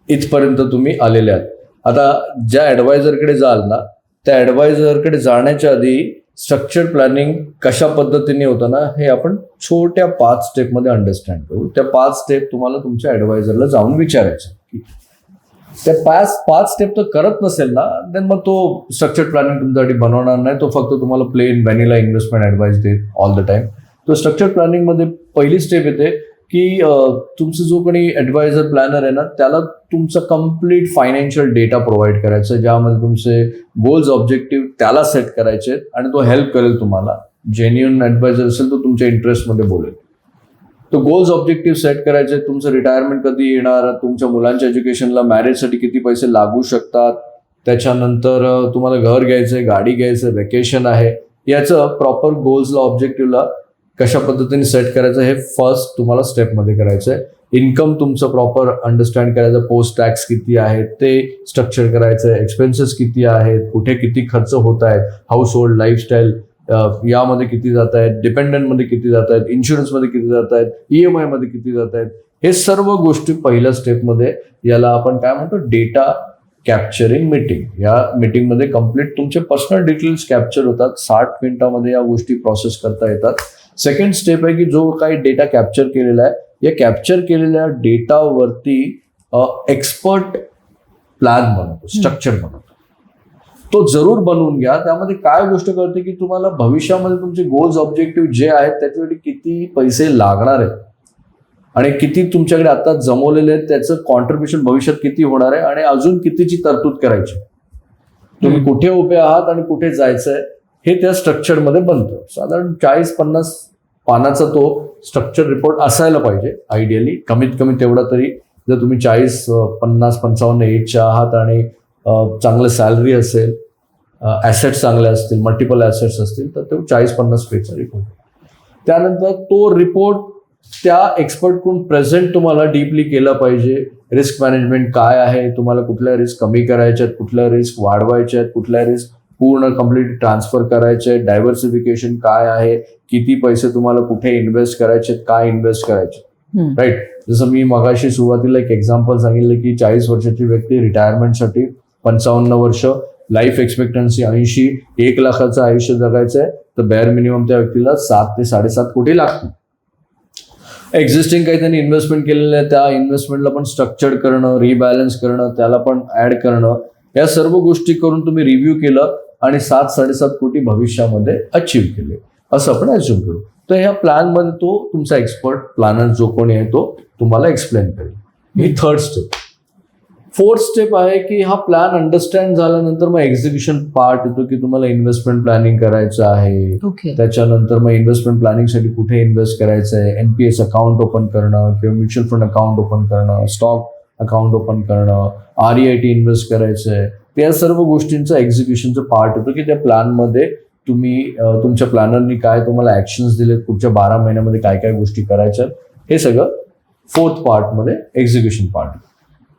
इथपर्यंत तुम्ही आलेले आहात. आता ज्या ॲडवायझरकडे जाल ना, त्या ॲडवायझरकडे जाण्याच्या आधी स्ट्रक्चर प्लॅनिंग कशा पद्धतीने होतं ना हे आपण छोट्या 5 स्टेपमध्ये अंडरस्टँड करू. त्या 5 स्टेप तुम्हाला तुमच्या ॲडवायझरला जाऊन विचारायचं. त्या 5 स्टेप तर करत नसेल ना, देन मग तो स्ट्रक्चर प्लॅनिंग तुमच्यासाठी बनवणार नाही. तो फक्त तुम्हाला प्लेन व्हॅनिला इन्व्हेस्टमेंट ॲडवाइस देत ऑल द टाइम. तो स्ट्रक्चर प्लॅनिंगमध्ये पहिली स्टेप येते की तुमचा जो कोणी ॲडवायझर प्लॅनर आहे ना त्याला तुमचा कम्प्लीट फायनान्शियल डेटा प्रोव्हाइड करायचा, ज्यामध्ये तुमचे गोल्स ऑब्जेक्टिव्ह त्याला सेट करायचे आणि तो हेल्प करेल तुम्हाला. जेन्युइन ॲडवायझर असेल तो तुमच्या इंटरेस्टमध्ये बोलेल. तो गोल्स ऑब्जेक्टिव्ह सेट करायचे, तुमचं रिटायरमेंट कधी येणार, तुमच्या मुलांच्या एज्युकेशनला मॅरेजसाठी किती पैसे लागू शकतात, त्याच्यानंतर तुम्हाला घर घ्यायचंय, गाडी घ्यायचं, वेकेशन आहे, याचं प्रॉपर गोल्सला ऑब्जेक्टिव्हला कशा पद्धतीने सेट करायचं हे फर्स्ट तुम्हाला स्टेपमध्ये करायचं आहे. इन्कम तुमचं प्रॉपर अंडरस्टँड करायचं, पोस्ट टॅक्स किती आहे ते स्ट्रक्चर करायचं, एक्सपेन्सेस किती आहेत, कुठे किती खर्च होत आहेत, हाऊस होल्ड लाईफस्टाईल यामध्ये किती जात आहेत, डिपेंडंटमध्ये किती जात आहेत, इन्शुरन्समध्ये किती जात आहेत, EMI मध्ये किती जात आहेत, हे सर्व गोष्टी पहिल्या स्टेपमध्ये, याला आपण काय म्हणतो डेटा कॅप्चरिंग मीटिंग. या मीटिंगमध्ये कम्प्लीट तुमचे पर्सनल डिटेल्स कॅप्चर होतात. 60 मिनिटामध्ये या गोष्टी प्रोसेस करता येतात. सेकंड स्टेप आहे की जो काही डेटा कॅप्चर केलेला आहे, या कॅप्चर केलेल्या डेटावरती एक्सपर्ट प्लॅन बनवतो, स्ट्रक्चर बनवतो. तो जरूर बनवून घ्या. त्यामध्ये काय गोष्ट कळते की तुम्हाला भविष्यामध्ये तुमचे गोल्स ऑब्जेक्टिव्ह जे आहेत त्याच्यासाठी किती पैसे लागणार आहेत आणि किती तुमच्याकडे आता जमवलेले आहेत, त्याचं कॉन्ट्रीब्युशन भविष्यात किती होणार आहे आणि अजून कितीची तरतूद करायची, तुम्ही कुठे उभे आहात आणि कुठे जायचंय हे त्या स्ट्रक्चरमध्ये बनतं. साधारण 40-50 पानाचा तो स्ट्रक्चर रिपोर्ट असायला पाहिजे आयडियली. कमीत कमी तेवढा तरी. जर तुम्ही 40, 50, 55 एजच्या आहात आणि चांगलं सॅलरी असेल, ॲसेट्स चांगले असतील, मल्टिपल ॲसेट्स असतील तर तो 40-50 पेजचा रिपोर्ट. त्यानंतर तो रिपोर्ट त्या एक्सपर्टकडून प्रेझेंट तुम्हाला डीपली केला पाहिजे. रिस्क मॅनेजमेंट काय आहे, तुम्हाला कुठल्या रिस्क कमी करायच्या आहेत, कुठल्या रिस्क वाढवायच्या आहेत, कुठल्या रिस्क पूर्ण कम्प्लीट ट्रान्सफर करायचे आहेत, डायव्हर्सिफिकेशन काय आहे, किती पैसे तुम्हाला कुठे इन्व्हेस्ट करायचे आहेत, काय इन्व्हेस्ट करायचे, राईट. जसं मी मगाशी सुरुवातीला एक एक्झाम्पल सांगितलं की 40 वर्षाची व्यक्ती रिटायरमेंटसाठी 55 वर्ष, लाईफ एक्सपेक्टन्सी 80, 1 लाखाचं आयुष्य जगायचं आहे, तर बेअर मिनिमम त्या व्यक्तीला 7 ते 7.5 कोटी लागतील. एक्झिस्टिंग काही त्यांनी इन्व्हेस्टमेंट केलेलं आहे, त्या इन्व्हेस्टमेंटला पण स्ट्रक्चर्ड करणं, रिबॅलन्स करणं, त्याला पण ऍड करणं, या सर्व गोष्टी करून तुम्ही रिव्ह्यू केलं आणि 7-7.5 कोटी भविष्यामध्ये अचीव्ह केले असं आपण अज्युम करू. तर ह्या प्लॅनमध्ये तो तुमचा एक्सपर्ट प्लॅनर जो कोणी आहे तो तुम्हाला एक्सप्लेन करेल. ही थर्ड स्टेप. फोर्थ स्टेप आहे की हा प्लॅन अंडरस्टँड झाल्यानंतर मग एक्झिक्युशन पार्ट येतो की तुम्हाला इन्व्हेस्टमेंट प्लॅनिंग करायचं आहे. त्याच्यानंतर मग इन्व्हेस्टमेंट प्लॅनिंगसाठी कुठे इन्व्हेस्ट करायचं आहे, एनपीएस अकाउंट ओपन करणं किंवा म्युच्युअल फंड अकाउंट ओपन करणं, स्टॉक अकाउंट ओपन करणं, REIT इन्व्हेस्ट करायचं आहे. त्या सर्व गोष्टींचा एक्झिक्युशनचा पार्ट येतो की त्या प्लॅनमध्ये तुम्ही तुमच्या प्लॅनरनी काय तुम्हाला ऍक्शन्स दिलेत, पुढच्या 12 महिन्यामध्ये काय काय गोष्टी करायच्या, हे सगळं फोर्थ पार्टमध्ये एक्झिक्युशन पार्ट.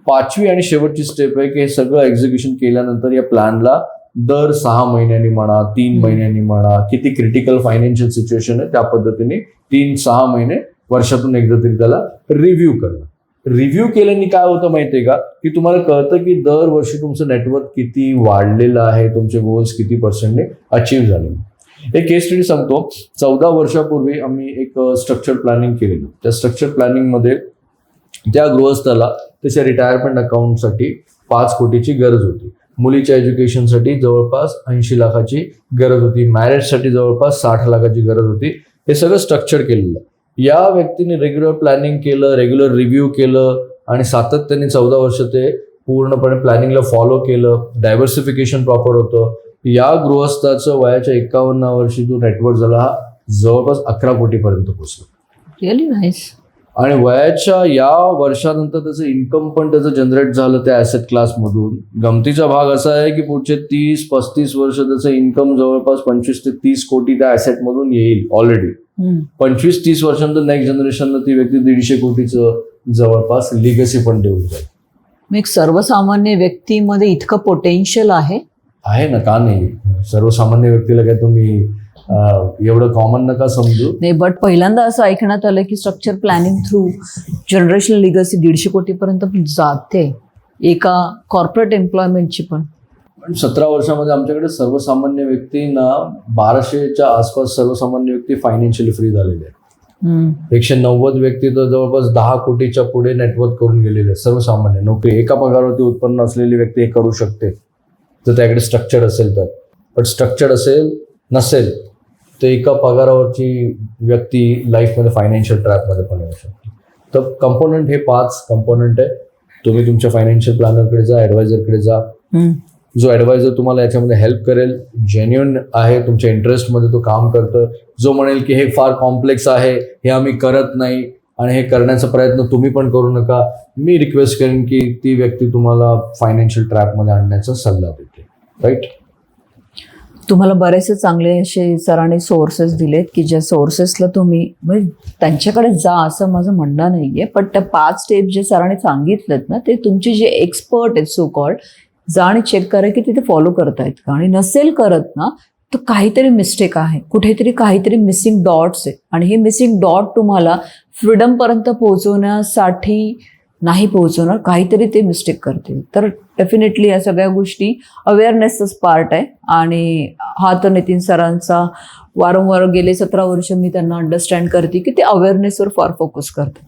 5वी आणि शेवटची स्टेप आहे की हे सगळं एक्झिक्युशन केल्यानंतर या प्लॅनला दर 6 महिन्यांनी म्हणा, 3 महिन्यांनी म्हणा, किती क्रिटिकल फायनान्शियल सिच्युएशन आहे त्या पद्धतीने 3-6 महिने वर्षातून एकदा तरी त्याला रिव्ह्यू करणं. रिव्ह्यू केल्याने काय होतं माहितीये का की तुम्हाला कळतं की दरवर्षी तुमचं नेटवर्क किती वाढलेलं आहे, तुमचे गोल्स किती पर्सेंटने अचीव्ह झाले. एक केस स्टडी सांगतो. 14 वर्षापूर्वी आम्ही एक स्ट्रक्चर प्लॅनिंग केलेलं. त्या स्ट्रक्चर प्लॅनिंगमध्ये त्या गृहस्थाला त्याच्या रिटायरमेंट अकाउंटसाठी 5 कोटीची गरज होती. मुलीच्या एज्युकेशनसाठी जवळपास 80 लाखाची गरज होती. मॅरेजसाठी जवळपास 60 लाखाची गरज होती. हे सगळं स्ट्रक्चर केलेलं. या व्यक्तीने रेग्युलर प्लॅनिंग केलं, रेग्युलर रिव्ह्यू केलं आणि सातत्याने 14 वर्ष ते पूर्णपणे प्लॅनिंगला फॉलो केलं. डायव्हर्सिफिकेशन प्रॉपर होतं. या गृहस्थाचं वयाच्या 51 वर्षी जो नेटवर्क झाला हा जवळपास 11 कोटीपर्यंत पोहोचला. Really nice. आणि वयाच्या या वर्षानंतर त्याचं इन्कम पण त्याचं जनरेट झालं त्या ऍसेट क्लासमधून. गमतीचा भाग असा आहे की पुढचे 30-35 वर्ष त्याचं इन्कम जवळपास 25 ते 30 कोटी त्या ऍसेटमधून येईल ऑलरेडी. 25-30 वर्षांनंतर नेक्स्ट जनरेशनला ती व्यक्ती 150 कोटीचं जवळपास लिगसी पण देऊन जाईल. एक सर्वसामान्य व्यक्तीमध्ये इतकं पोटेन्शियल आहे ना, का नाही? सर्वसामान्य व्यक्तीला काय तुम्ही एवढं कॉमन नका समजू. नाही, बट पहिल्यांदा असं ऐकण्यात आलं की structure planning through generational legacy 150 कोटीपर्यंत जाते एका कॉर्पोरेट एम्प्लॉयमेंटची पण. 17 वर्षामध्ये आमच्याकडे सर्वसामान्य व्यक्तींना 1200च्या आसपास सर्वसामान्य व्यक्ती फायनान्शियली फ्री झालेले आहेत. 190 व्यक्ती तर जवळपास 10 कोटीच्या पुढे नेटवर्क करून गेलेले आहेत. सर्वसामान्य नोकरी, एका पगारावरती उत्पन्न असलेली व्यक्ती हे करू शकते जर त्याकडे स्ट्रक्चर्ड असेल तर. पण स्ट्रक्चर्ड नसेल तर एका पगारावरची व्यक्ती लाईफमध्ये फायनान्शियल ट्रॅपमध्ये पण येऊ शकते. तर कंपोनंट हे 5 कंपोनंट आहे. तुम्ही तुमच्या फायनान्शियल प्लॅनरकडे जा, ॲडवायझरकडे जा. जो ॲडवायझर तुम्हाला याच्यामध्ये हेल्प करेल, जेन्युइन आहे, तुमच्या इंटरेस्टमध्ये तो काम करतो, जो म्हणेल की हे फार कॉम्प्लेक्स आहे, हे आम्ही करत नाही आणि हे करण्याचा प्रयत्न तुम्ही पण करू नका, मी रिक्वेस्ट करेन की ती व्यक्ती तुम्हाला फायनान्शियल ट्रॅपमध्ये आणण्याचा सल्ला देते. राईट. तुम्हाला बरेचसे चांगले असे सरांनी सोर्सेस दिलेत की ज्या सोर्सेसला तुम्ही म्हणजे त्यांच्याकडे जा असं माझं म्हणणं नाहीये. पण त्या 5 स्टेप जे सरांनी सांगितलेत ना ते तुमचे जे एक्सपर्ट आहेत सो कॉल्ड जा आणि चेक करा की तिथे फॉलो करतायत का. आणि नसेल करत ना तर काहीतरी मिस्टेक आहे, कुठेतरी काहीतरी मिसिंग डॉट्स आहे. आणि हे मिसिंग डॉट तुम्हाला फ्रीडमपर्यंत पोहोचवण्यासाठी नाही पोहोचवणार, काहीतरी ते मिस्टेक करतील. तर डेफिनेटली या सगळ्या गोष्टी अवेअरनेसचाच पार्ट आहे. आणि हा तर नितीन सरांचा वारंवार गेले 17 वर्ष मी त्यांना अंडरस्टँड करते की ते अवेअरनेसवर फार फोकस करतात.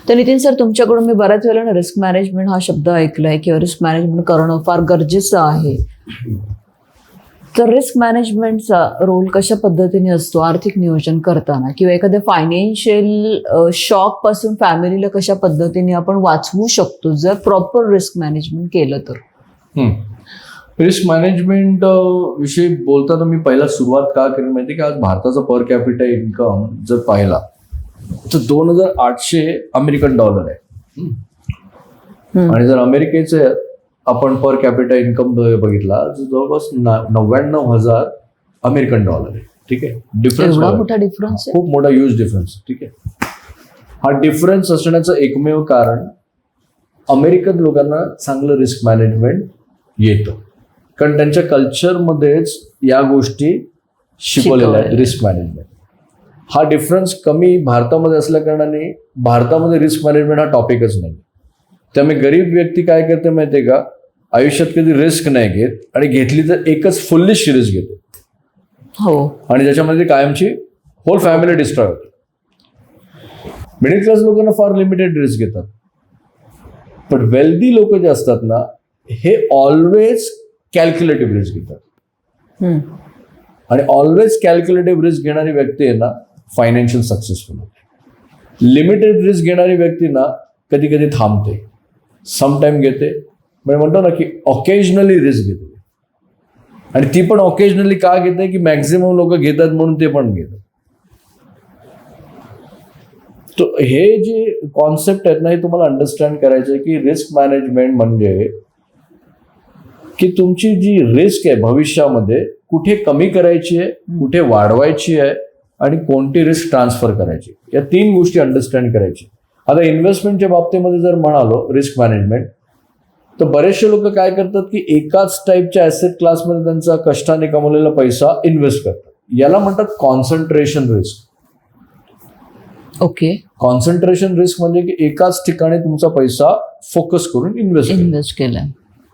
तर नितीन सर, तुमच्याकडून मी बऱ्याच वेळेला ना रिस्क मॅनेजमेंट हा शब्द ऐकलाय किंवा रिस्क मॅनेजमेंट करणं फार गरजेचं आहे. तर रिस्क मॅनेजमेंटचा रोल कशा पद्धतीने असतो आर्थिक नियोजन करताना, किंवा एखाद्या फायनान्शियल शॉक पासून फॅमिलीला कशा पद्धतीने आपण वाचवू शकतो जर प्रॉपर रिस्क मॅनेजमेंट केलं तर? रिस्क मॅनेजमेंट विषयी बोलताना मी पहिला सुरुवात का केली माहिती की आज भारताचा पर कॅपिटा इन्कम जर पाहिला तर 2800 अमेरिकन डॉलर आहे. आणि जर अमेरिकेचे आपण पर कॅपिटा इन्कम बघितला तर जवळपास 99,000 अमेरिकन डॉलर आहे. ठीक आहे. डिफरन्स एवढा मोठा डिफरन्स आहे. खूप मोठा ह्यूज डिफरन्स. ठीक आहे. हा डिफरन्स असण्याचं एकमेव कारण अमेरिकन लोकांना चांगलं रिस्क मॅनेजमेंट येतं, कारण त्यांच्या कल्चरमध्येच या गोष्टी शिकवलेल्या आहेत. रिस्क मॅनेजमेंट हा डिफरन्स कमी भारतामध्ये असल्या कारणाने भारतामध्ये रिस्क मॅनेजमेंट हा टॉपिकच नाही. त्यामुळे गरीब व्यक्ती काय करते माहितीये का, आयुष्यात कधी रिस्क नाही घेत, आणि घेतली तर एकच फुल्लिश रिस्क घेते. हो. आणि ज्याच्यामध्ये कायमची होल फॅमिली डिस्ट्रॉय होते. मिडल क्लास लोकांना फार लिमिटेड रिस्क घेतात, पण वेल्दी लोक जे असतात ना, हे ऑलवेज कॅल्क्युलेटिव्ह रिस्क घेतात. आणि ऑलवेज कॅल्क्युलेटिव्ह रिस्क घेणारी व्यक्ती आहे ना, फायनान्शियल सक्सेसफुल होते. लिमिटेड रिस्क घेणारी व्यक्ती ना कधी कधी थांबते, समटाईम घेते, म्हणजे म्हणतो ना की ऑकेजनली रिस्क घेते. आणि ती पण ऑकेजनली का घेते की मॅक्झिमम लोक घेतात म्हणून ते पण घेतात. तो हे जे कॉन्सेप्ट आहेत ना, हे तुम्हाला अंडरस्टँड करायचं आहे की रिस्क मॅनेजमेंट म्हणजे की तुमची जी रिस्क आहे भविष्यामध्ये कुठे कमी करायची आहे, कुठे वाढवायची आहे, आणि कोणती रिस्क ट्रान्सफर करायची, या 3 गोष्टी अंडरस्टँड करायची. आता इन्व्हेस्टमेंटच्या बाबतीमध्ये जर म्हणालो रिस्क मॅनेजमेंट, तर बरेचसे लोक काय करतात की एकाच टाईपच्या ऍसेट क्लासमध्ये त्यांचा कष्टाने कमवलेला पैसा इन्व्हेस्ट करतात. याला म्हणतात concentration risk. Okay. Concentration risk म्हणजे की एकाच ठिकाणी तुमचा पैसा फोकस करून इन्व्हेस्ट केला.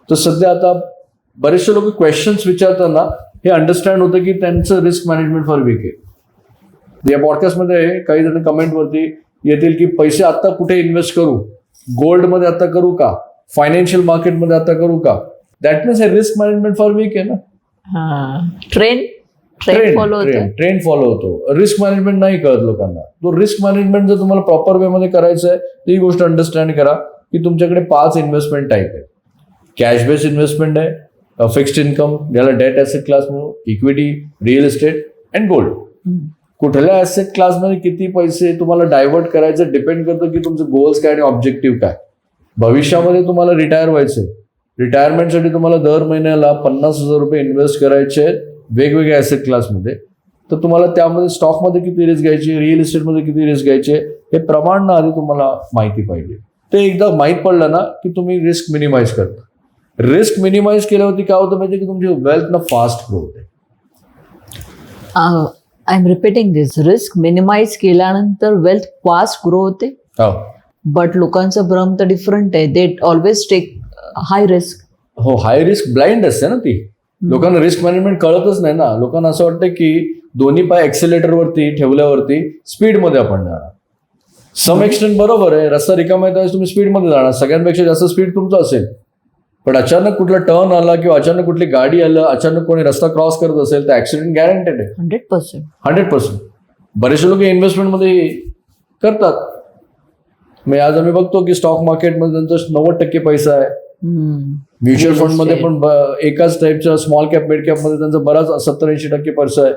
तर सध्या आता बरेचसे लोक क्वेश्चन्स विचारताना हे अंडरस्टँड होतं की त्यांचं रिस्क मॅनेजमेंट फार वीक आहे. या पॉडकास्टमध्ये काही जण कमेंटवरती येतील की पैसे आता कुठे इन्व्हेस्ट करू, गोल्डमध्ये आता करू का, फायनान्शियल मार्केटमध्ये आता करू का. दॅट मीन्स हे रिस्क मॅनेजमेंट फार वीक आहे ना. ट्रेंड फॉलो होतो. रिस्क मॅनेजमेंट नाही कळत लोकांना. तो रिस्क मॅनेजमेंट जर तुम्हाला प्रॉपर वे मध्ये करायचं आहे तर ही गोष्ट अंडरस्टँड करा की तुमच्याकडे 5 इन्व्हेस्टमेंट टाईप आहे. कॅश बेस्ड इन्व्हेस्टमेंट आहे, फिक्स्ड इन्कम ज्याला डेट ऍसेट क्लास म्हणून, equity, real estate and gold. कुठल्या ऍसेट क्लासमध्ये किती पैसे तुम्हाला डायव्हर्ट करायचं डिपेंड करतं की तुमचे गोल्स काय आणि ऑब्जेक्टिव्ह काय. भविष्यामध्ये तुम्हाला रिटायर व्हायचंय, रिटायरमेंटसाठी तुम्हाला दर महिन्याला 50,000 रुपये इन्व्हेस्ट करायचे आहेत वेगवेगळ्या ऍसेट क्लासमध्ये, तर तुम्हाला त्यामध्ये स्टॉकमध्ये किती रिस्क घ्यायची, रिअल इस्टेटमध्ये किती रिस्क घ्यायचे, हे प्रमाण आधी तुम्हाला माहिती पाहिजे. ते एकदा माहीत पडलं ना की तुम्ही रिस्क मिनिमाइज करता. रिस्क मिनिमाइज केल्यावरती काय होतं माहिती की तुमची वेल्थ ना फास्ट ग्रो होते. I am repeating this. Risk minimize केल्यानंतर वेल्थ फास्ट ग्रो होते. बट लोकांचा भ्रम तर डिफरंट आहे. They always take high risk. हो, हाय रिस्क ब्लाइंड असते ना ती. लोकांना रिस्क मॅनेजमेंट कळतच नाही ना. लोकांना असं वाटतं की दोन्ही पाय एक्सेलेटरवरती ठेवल्यावरती स्पीडमध्ये आपण जाणार. सम एक्सटेंट बरोबर आहे, रस्ता रिकामा आहे तुम्ही स्पीडमध्ये जाणार, सगळ्यांपेक्षा जास्त स्पीड तुमचं असेल. पण अचानक कुठला टर्न आला किंवा अचानक कुठली गाडी आलं, अचानक कोणी रस्ता क्रॉस करत असेल तर ऍक्सिडेंट गॅरंटेड आहे. 100%. बरेचसे लोक इन्व्हेस्टमेंटमध्ये करतात. मग आज आम्ही बघतो की स्टॉक मार्केटमध्ये त्यांचा 90% पैसा आहे. म्युच्युअल फंडमध्ये पण एकाच टाईपच्या स्मॉल कॅप मिड कॅपमध्ये त्यांचा बराच 70-80% पैसा आहे.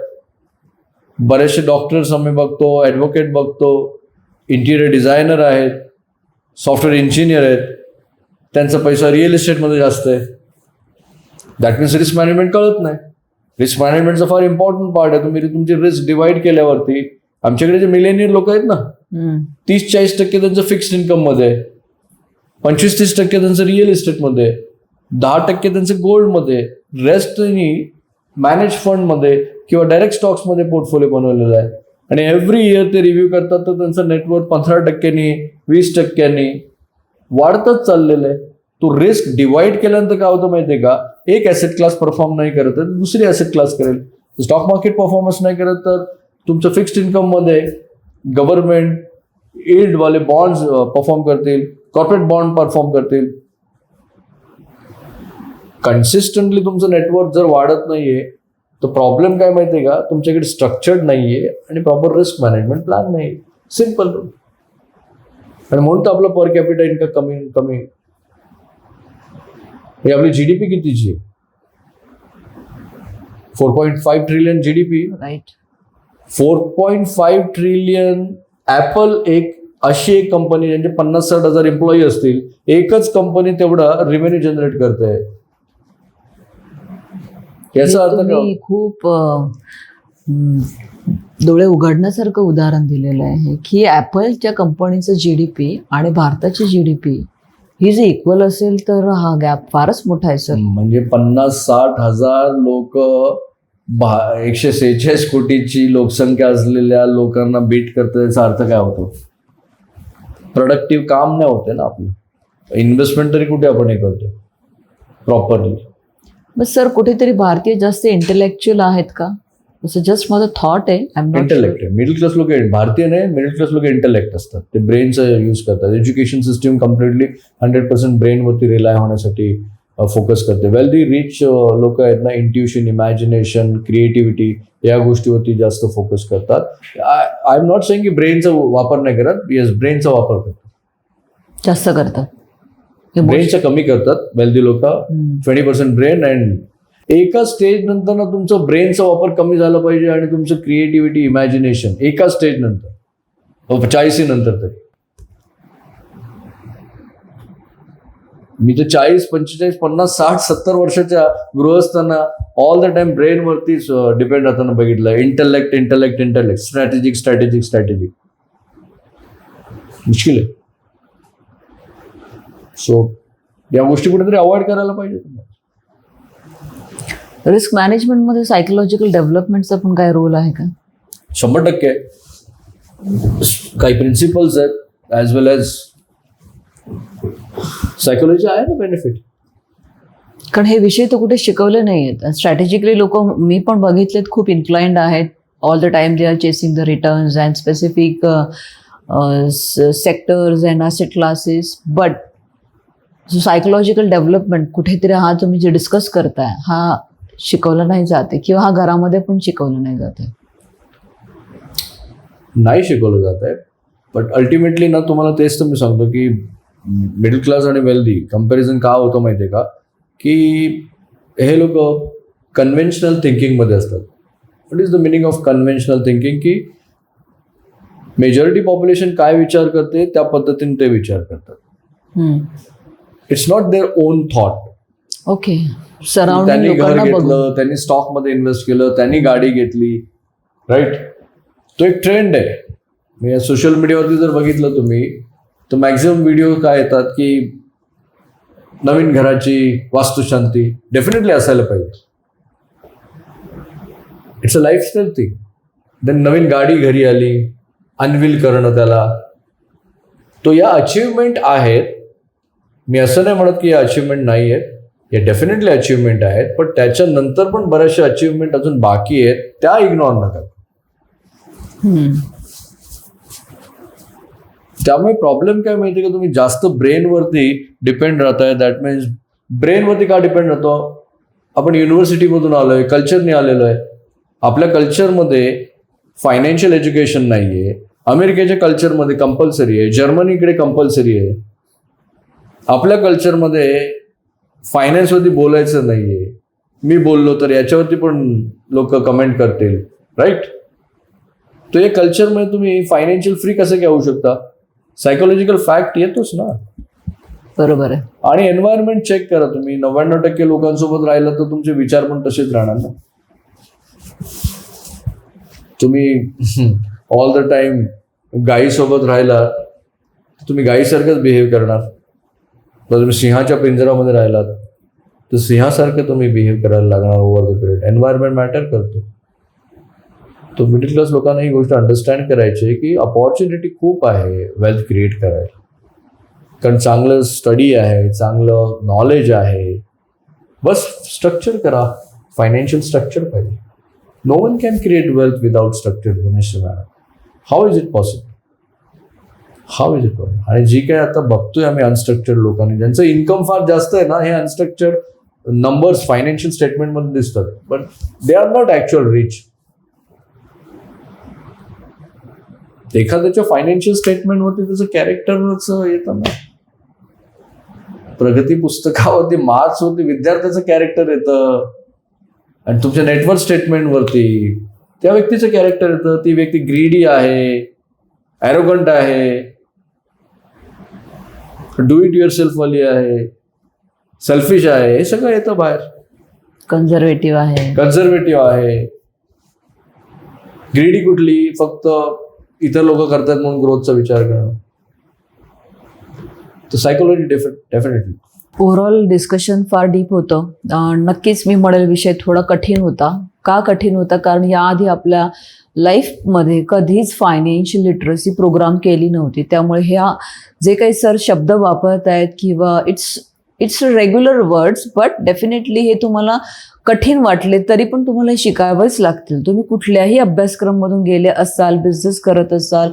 बरेचसे डॉक्टर्स आम्ही बघतो, ॲडव्होकेट बघतो, इंटिरियर डिझायनर आहेत, सॉफ्टवेअर इंजिनियर आहेत, त्यांचा पैसा रिअल इस्टेटमध्ये जास्त आहे. दॅट मीन्स रिस्क मॅनेजमेंट कळत नाही. रिस्क मॅनेजमेंटचा फार इम्पॉर्टंट पार्ट आहे. तुम्ही तुमची रिस्क डिवाइड केल्यावरती, आमच्याकडे जे मिलेनियर लोक आहेत ना, 30-40% त्यांचं फिक्स्ड इन्कम मध्ये, 25-30% त्यांचं रिअल इस्टेटमध्ये, 10% त्यांचं गोल्डमध्ये, रेस्ट त्यांनी मॅनेज फंडमध्ये किंवा डायरेक्ट स्टॉक्समध्ये पोर्टफोलिओ बनवलेला आहे. आणि एव्हरी इयर ते रिव्ह्यू करतात तर त्यांचं नेटवर्क 15%, 20% वाढतच चाललेलं आहे. तो रिस्क डिवाइड केल्यानंतर काय होतं माहितीये का, एक ऍसेट क्लास परफॉर्म नाही करत तर दुसरी ऍसेट क्लास करेल. स्टॉक मार्केट परफॉर्मन्स नाही करत तर तुमचं फिक्स्ड इन्कम मध्ये गव्हर्नमेंट एड वाले बॉन्ड्स परफॉर्म करतील, कॉर्पोरेट बॉन्ड परफॉर्म करतील. कन्सिस्टंटली तुमचं नेटवर्क जर वाढत नाहीये तर प्रॉब्लेम काय माहितीये का, तुमच्याकडे स्ट्रक्चर्ड नाहीये आणि प्रॉपर रिस्क मॅनेजमेंट प्लॅन नाही. सिम्पल. आणि म्हणून तर आपलं पर कॅपिटा इन्कम कमी. हे आपली जीडीपी कितीची आहे, 4.5 trillion GDP. Right. 4.5 trillion. Apple एक अशी एक कंपनी ज्यांचे 50-60 हजार एम्प्लॉई असतील, एकच कंपनी तेवढा रेव्हेन्यू जनरेट करते. याचा अर्थ खूप डोळे उघडण्यासारखं उदाहरण दिलेलं आहे की ॲपलच्या कंपनीचं GDP आणि भारताची GDP ही जर इक्वल असेल तर हा गॅप फारच मोठा आहे सर. म्हणजे 50-60 हजार लोक 146 कोटीची लोकसंख्या असलेल्या लोकांना बीट करतं, याचा अर्थ काय होतो? प्रोडक्टिव्ह काम नाही होते ना आपलं. इन्व्हेस्टमेंट तरी कुठे आपण हे करतो प्रॉपरली. मग सर कुठेतरी भारतीय जास्त इंटेलेक्च्युअल आहेत का? असं जस्ट माझं थॉट आहे. इंटेलेक्ट आहे. मिडल क्लास लोक भारतीय नाही, मिडल क्लास लोक इंटेलेक्ट असतात. ते ब्रेनचा यूज करतात. एज्युकेशन सिस्टीम कम्प्लिटली 100% ब्रेनवरती रिलाय होण्यासाठी फोकस करते. वेल्दी रिच लोक आहेत ना, इंट्युशन, इमॅजिनेशन, क्रिएटिव्हिटी या गोष्टीवरती जास्त फोकस करतात. आय एम नॉट सेइंग की ब्रेनचा वापर नाही करत. येस, ब्रेनचा वापर करतात, जास्त करतात. ब्रेनचा कमी करतात वेल्दी लोक. 20% ब्रेन. अँड एका स्टेज नंतर ना तुमचं ब्रेनचा वापर कमी झाला पाहिजे आणि तुमचं क्रिएटिव्हिटी, इमॅजिनेशन एका स्टेज नंतर 40 नंतर तरी. मी तर 40, 45, 50, 60, 70 वर्षाच्या गृहस्थांना ऑल द टाइम ब्रेन वरतीच डिपेंड राहताना बघितलं. इंटेलेक्ट, स्ट्रॅटेजिक मुश्किल आहे. सो या गोष्टी कुठेतरी अवॉइड करायला पाहिजे. रिस्क मॅनेजमेंटमध्ये सायकोलॉजिकल डेव्हलपमेंटचा पण काय रोल आहे का? 100% काही प्रिन्सिपल्स आहेत, ॲज वेल ॲज सायकोलॉजी आहे ना बेनिफिट. कारण हे विषय तर कुठे शिकवले नाही आहेत. स्ट्रॅटेजिकली लोक मी पण बघितलेत खूप इन्क्लाइंड आहेत. All the time they are chasing the returns and specific sectors and asset classes. But जो सायकोलॉजिकल डेव्हलपमेंट कुठेतरी हा तुम्ही जे डिस्कस करताय हा शिकवलं नाही जाते किंवा हा घरामध्ये पण शिकवलं नाही जाते. नाही शिकवलं जात आहे. बट अल्टिमेटली ना तुम्हाला तेच तर मी सांगतो की मिडल क्लास आणि वेल्दी कम्पॅरिझन का होतं माहिती आहे का? की हे लोक कन्व्हेन्शनल थिंकिंगमध्ये असतात. What is the meaning of conventional thinking? की मेजॉरिटी पॉप्युलेशन काय विचार करते त्या पद्धतीने ते विचार करतात. It's not their own thought. Okay. Surrounding त्यांनी घर लोकांना घेतलं, बघून त्यांनी स्टॉकमध्ये इन्व्हेस्ट केलं, त्यांनी गाडी घेतली, राईट. तो एक ट्रेंड आहे. मी सोशल मीडियावरती जर बघितलं तुम्ही तर मॅक्झिमम व्हिडिओ काय येतात की नवीन घराची वास्तुशांती डेफिनेटली असायला पाहिजे. It's a lifestyle thing. Then नवीन गाडी घरी आली, अनव्हील करणं त्याला. तो या अचिव्हमेंट आहेत. मी असं नाही म्हणत की या अचिव्हमेंट नाही आहेत, या डेफिनेटली अचिव्हमेंट आहेत. पण त्याच्यानंतर पण बऱ्याचशा अचिव्हमेंट अजून बाकी आहेत, त्या इग्नोर नका. त्यामुळे प्रॉब्लेम काय माहिती का, तुम्ही जास्त ब्रेनवरती डिपेंड राहताय. दॅट मीन्स ब्रेनवरती का डिपेंड राहतो? आपण युनिव्हर्सिटीमधून आलोय, कल्चरने आलेलो आहे. आपल्या कल्चरमध्ये फायनान्शियल एज्युकेशन नाही आहे. अमेरिकेच्या कल्चरमध्ये कंपल्सरी आहे, जर्मनीकडे कंपल्सरी आहे. आपल्या कल्चरमध्ये फायनान्सवरती बोलायचं नाही आहे. मी बोललो तर याच्यावरती पण लोक कमेंट करतील, राईट. तो या कल्चरमध्ये तुम्ही फायनान्शियल फ्री कसं काय होऊ शकता? सायकोलॉजिकल फॅक्ट येतोच ना. बरोबर आहे. आणि एन्व्हायरमेंट चेक करा तुम्ही. 99% लोकांसोबत राहिलं तर तुमचे विचार पण तसेच राहणार ना. तुम्ही ऑल द टाइम गायीसोबत राहिला तुम्ही गायीसारखंच बिहेव करणार. जर तुम्ही सिंहाच्या पिंजरामध्ये राहिलात तर सिंहासारखं तुम्ही बिहेव करायला लागणार over the period. Environment matter करतो. तो मिडल क्लास लोकांना ही गोष्ट अंडरस्टँड करायची आहे की अपॉर्च्युनिटी खूप आहे वेल्थ क्रिएट करायला. कारण चांगलं स्टडी आहे, चांगलं नॉलेज आहे. बस स्ट्रक्चर करा. फायनान्शियल स्ट्रक्चर पाहिजे. No one can create wealth without structure. Madam, how is it possible? How is it possible? आणि जी काय आता बघतोय आम्ही अनस्ट्रक्चर्ड लोकांनी, ज्यांचं इन्कम फार जास्त आहे ना, हे अनस्ट्रक्चर्ड नंबर्स फायनान्शियल स्टेटमेंटमध्ये दिसतात. But they are not actual rich. एखाद्याच्या फायनान्शियल स्टेटमेंटवरती त्याचं कॅरेक्टरच येतं ना. प्रगती पुस्तकावरती, मार्क्सवरती विद्यार्थ्याचं कॅरेक्टर येतं. आणि तुमच्या नेटवर्क स्टेटमेंटवरती त्या व्यक्तीचं कॅरेक्टर येतं. ती व्यक्ती ग्रीडी आहे, ॲरोगंट आहे, डू इट युअर सेल्फ वाली आहे, सेल्फिश आहे, हे सगळं येतं बाहेर. कन्झर्वेटिव्ह आहे. ग्रीडी कुठली? फक्त इतर लोक करतात म्हणून ग्रोथचा विचार करणं. तर सायकोलॉजी डेफिनेटली. ओव्हरऑल डिस्कशन फार डीप होतं. नक्कीच मी म्हणेल विषय थोडा कठीण होता. का कठीण होता? कारण याआधी आपल्या लाईफमध्ये कधीच फायनान्शियल लिटरसी प्रोग्राम केली नव्हती. त्यामुळे ह्या जे काही सर शब्द वापरत आहेत किंवा it's regular words, but definitely हे तुम्हाला कठीण वाटले तरी पण तुम्हाला हे शिकावेच लागतील. तुम्ही कुठल्याही अभ्यासक्रममधून गेले असाल, बिझनेस करत असाल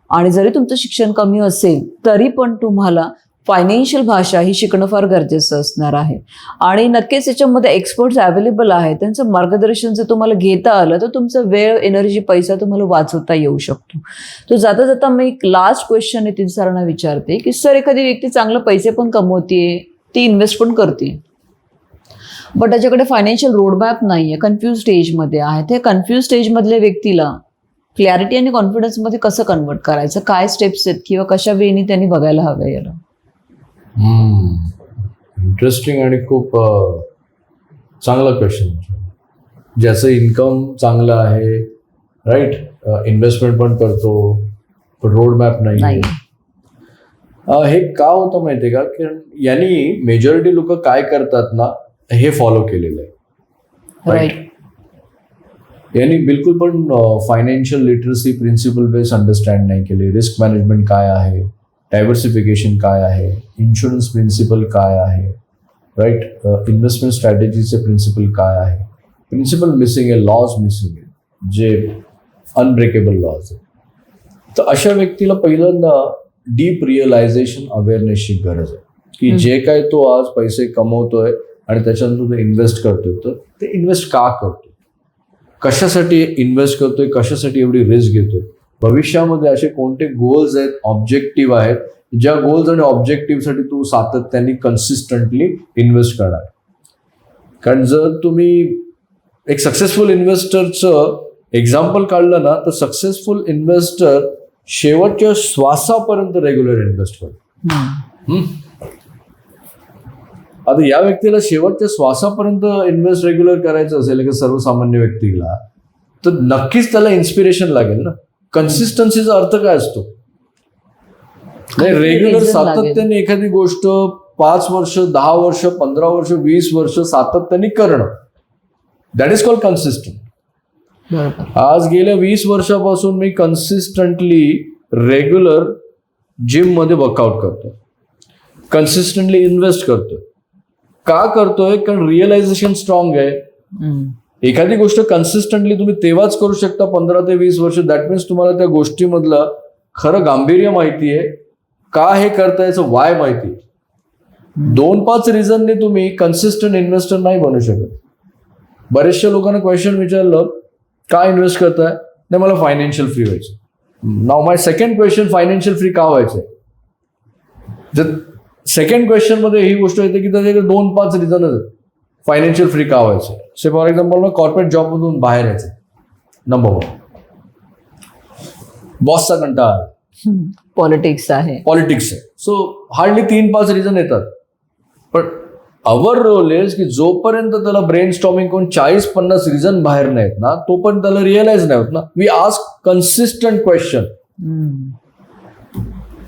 आणि जरी तुमचं शिक्षण कमी असेल तरी पण तुम्हाला फायनान्शियल भाषा ही शिकणं फार गरजेचं असणार आहे. आणि नक्कीच याच्यामध्ये एक्सपर्ट्स अवेलेबल आहेत. त्यांचं मार्गदर्शन जर तुम्हाला घेता आलं तर तुमचा वेळ, एनर्जी, पैसा तुम्हाला वाचवता येऊ शकतो. तो जाता जाता मी एक लास्ट क्वेश्चन नितीन सरांना विचारते की सर, एखादी व्यक्ती चांगले पैसे पण कमवते, ती इन्व्हेस्ट पण करते, बट त्याच्याकडे फायनान्शियल रोडमॅप नाही आहे, कन्फ्यूज स्टेजमध्ये आहे. त्या कन्फ्यूज स्टेजमधल्या व्यक्तीला क्लॅरिटी आणि कॉन्फिडन्समध्ये कसं कन्वर्ट करायचं? काय स्टेप्स आहेत किंवा कशा वेळी त्यांनी बघायला हवं याला? इंटरेस्टिंग आणि खूप चांगला क्वेश्चन. ज्याचं इन्कम चांगलं आहे, राईट, इन्व्हेस्टमेंट पण करतो, पण रोड मॅप नाही. हे का होतं माहिती आहे का? कारण यांनी मेजॉरिटी लोक काय करतात ना, हे फॉलो केलेलं आहे. राईट. यांनी बिलकुल पण financial literacy principle base understand नाही केले. रिस्क मॅनेजमेंट काय आहे, डायव्हर्सिफिकेशन काय आहे, इन्शुरन्स प्रिन्सिपल काय आहे, राईट, इन्व्हेस्टमेंट स्ट्रॅटेजीचे प्रिन्सिपल काय आहे. प्रिन्सिपल मिसिंग आहे, लॉज मिसिंग आहे, जे अनब्रेकेबल लॉज आहे. तर अशा व्यक्तीला पहिल्यांदा डीप रिअलायझेशन अवेअरनेसची गरज आहे की जे काय तो आज पैसे कमवतोय आणि त्याच्यानंतर तो इन्व्हेस्ट करतोय, तर ते इन्व्हेस्ट का करतोय, कशासाठी इन्व्हेस्ट करतोय, कशासाठी एवढी रिस्क घेतोय, भविष्यामध्ये असे कोणते गोल्स आहेत, ऑब्जेक्टिव्ह आहेत, ज्या गोल्स आणि ऑब्जेक्टिव्हसाठी तू सातत्याने कन्सिस्टंटली इन्व्हेस्ट करणार. कारण जर तुम्ही एक सक्सेसफुल इन्व्हेस्टरचं एक्झाम्पल काढलं ना, तर सक्सेसफुल इन्व्हेस्टर शेवटच्या श्वासापर्यंत रेग्युलर इन्व्हेस्ट करतो. आता या व्यक्तीला शेवटच्या श्वासापर्यंत इन्व्हेस्ट रेग्युलर करायचं असेल एका सर्वसामान्य व्यक्तीला, तर नक्कीच त्याला इन्स्पिरेशन लागेल ना. कन्सिस्टन्सीचा अर्थ काय असतो? नाही, रेग्युलर सातत्याने एखादी गोष्ट 5 वर्ष, 10 वर्ष, 15 वर्ष, 20 वर्ष सातत्याने करणं, दॅट इज कॉल्ड कन्सिस्टंट. आज गेल्या 20 वर्षापासून मी कन्सिस्टंटली रेग्युलर जिम मध्ये वर्कआउट करतोय, कन्सिस्टंटली इन्व्हेस्ट करतोय. का करतोय? कारण रिअलायझेशन स्ट्रॉंग आहे. एखादी गोष्ट कन्सिस्टंटली तुम्ही तेव्हाच करू शकता 15 ते 20 वर्ष. दॅट मीन्स तुम्हाला त्या गोष्टीमधलं खरं गांभीर्य माहिती आहे, का हे करता याचं वाय माहिती आहे. 2-5 रिझनने तुम्ही कन्सिस्टंट इन्व्हेस्टर नाही बनू शकत. बरेचशा लोकांना क्वेश्चन विचारलं, का इन्व्हेस्ट करताय? नाही, मला फायनान्शियल फ्री व्हायचं. नाव माय सेकंड क्वेश्चन, फायनान्शियल फ्री का व्हायचंय? जर सेकंड क्वेश्चन मध्ये ही गोष्ट येते की त्याच्याकडे 2-5 रिझनच आहेत फायनान्शियल फ्री का व्हायचं. से फॉर एक्झाम्पल, कॉर्पोरेट जॉबमधून बाहेर यायचं, नंबर 1. बॉसचा कंटाळा, पॉलिटिक्स आहे. सो हार्डली 3-5 रिझन येतात. पण अवर रोल इज की जोपर्यंत त्याला ब्रेन स्टॉर्मिंग करून 40-50 रिझन बाहेर नाहीत ना, तोपर्यंत त्याला रिअलाइज नाही होत ना. We ask consistent question.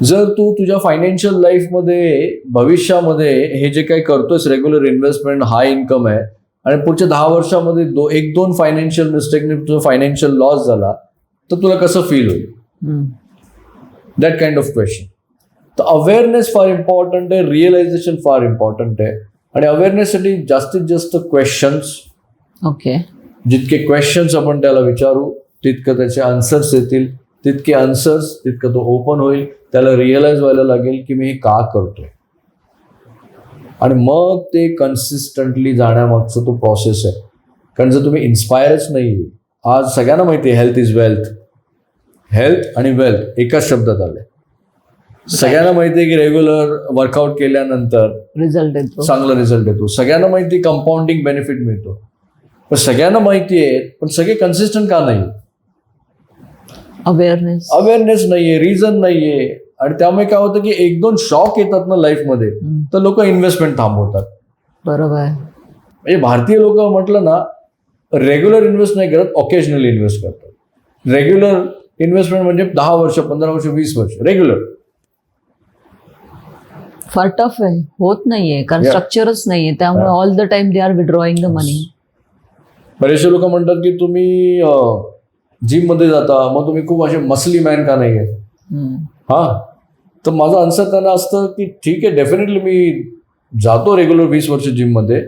जर तू तुझ्या फायनान्शियल लाईफमध्ये भविष्यामध्ये हे जे काही करतोयस, रेग्युलर इन्व्हेस्टमेंट, हाय इन्कम आहे, आणि पुढच्या 10 वर्षामध्ये 1-2 फायनान्शियल मिस्टेकने तुझा फायनान्शियल लॉस झाला, तर तुला कसं फील होईल? That kind of question. तर अवेअरनेस फार इम्पॉर्टंट आहे, रिअलायझेशन फार इम्पॉर्टंट आहे. आणि अवेअरनेससाठी जास्तीत जास्त क्वेश्चन्स, ओके, जितके क्वेश्चन्स आपण त्याला विचारू तितकं त्याचे आन्सर्स येतील, तितके आन्सर्स तितकं तो ओपन होईल, त्याला रिअलाइज व्हायला लागेल की मी हे का करतोय. आणि मग ते कन्सिस्टंटली जाण्यामागचा तो प्रोसेस आहे. कारण जर तुम्ही इन्स्पायरच नाही, आज सगळ्यांना माहिती आहे हेल्थ इज वेल्थ, हेल्थ आणि वेल्थ एकाच शब्दात आले. सगळ्यांना माहिती आहे की रेग्युलर वर्कआउट केल्यानंतर रिझल्ट येतो, चांगला रिझल्ट येतो. सगळ्यांना माहिती आहे कंपाऊंडिंग बेनिफिट मिळतो. पण सगळ्यांना माहिती आहे, पण सगळे कन्सिस्टंट का नाही? अवेअरनेस नाहीये, रिझन नाहीये. आणि त्यामुळे काय होतं की 1-2 शॉक येतात ना लाईफमध्ये, तर लोक इन्व्हेस्टमेंट थांबवतात. बरोबर. म्हणजे भारतीय लोक म्हटलं ना, रेग्युलर इन्व्हेस्ट नाही करत, ऑकेजनली इन्व्हेस्ट करतात. रेग्युलर इन्व्हेस्टमेंट म्हणजे 10 वर्ष, 15 वर्ष, 20 वर्ष रेग्युलर. फार टफ आहे, होत नाहीये कारण Yeah. स्ट्रक्चरच नाहीये, त्यामुळे Yeah. All the time they are withdrawing the money. बरेचसे लोक म्हणतात की तुम्ही जिम मध्ये जाता, मग तुम्ही खूप असे मसली मॅन का नाही आहे. हा, तर माझं आन्सर त्यांना असतं की ठीक आहे, डेफिनेटली मी जातो रेग्युलर 20 वर्ष जिममध्ये,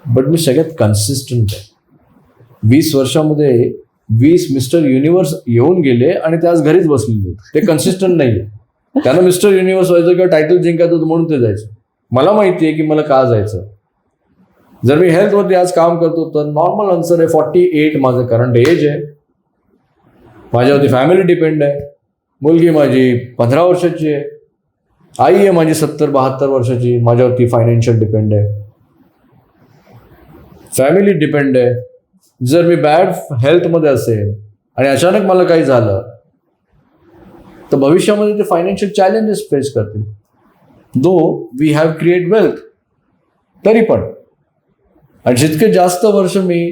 बट मी सगळ्यात कन्सिस्टंट आहे. 20 वर्षामध्ये 20 मिस्टर युनिव्हर्स येऊन गेले आणि ते आज घरीच बसलेले, ते कन्सिस्टंट नाही आहे. त्यांना मिस्टर युनिव्हर्स व्हायचं किंवा टायटल जिंकायचं होतं म्हणून ते जायचं. मला माहिती आहे की मला का जायचं. जर मी हेल्थवरती आज काम करतो तर नॉर्मल आन्सर आहे 48 माझं करंट एज आहे. माझ्यावरती फॅमिली डिपेंड आहे. मुलगी माझी 15 वर्षाची आहे, आई आहे माझी 70-72 वर्षाची, माझ्यावरती फायनान्शियल डिपेंड आहे, फॅमिली डिपेंड आहे. जर मी बॅड हेल्थमध्ये असेल आणि अचानक मला काही झालं तर भविष्यामध्ये ते फायनान्शियल चॅलेंजेस फेस करतील. दो वी हॅव क्रिएट वेल्थ, तरी पण. आणि जितके जास्त वर्ष मी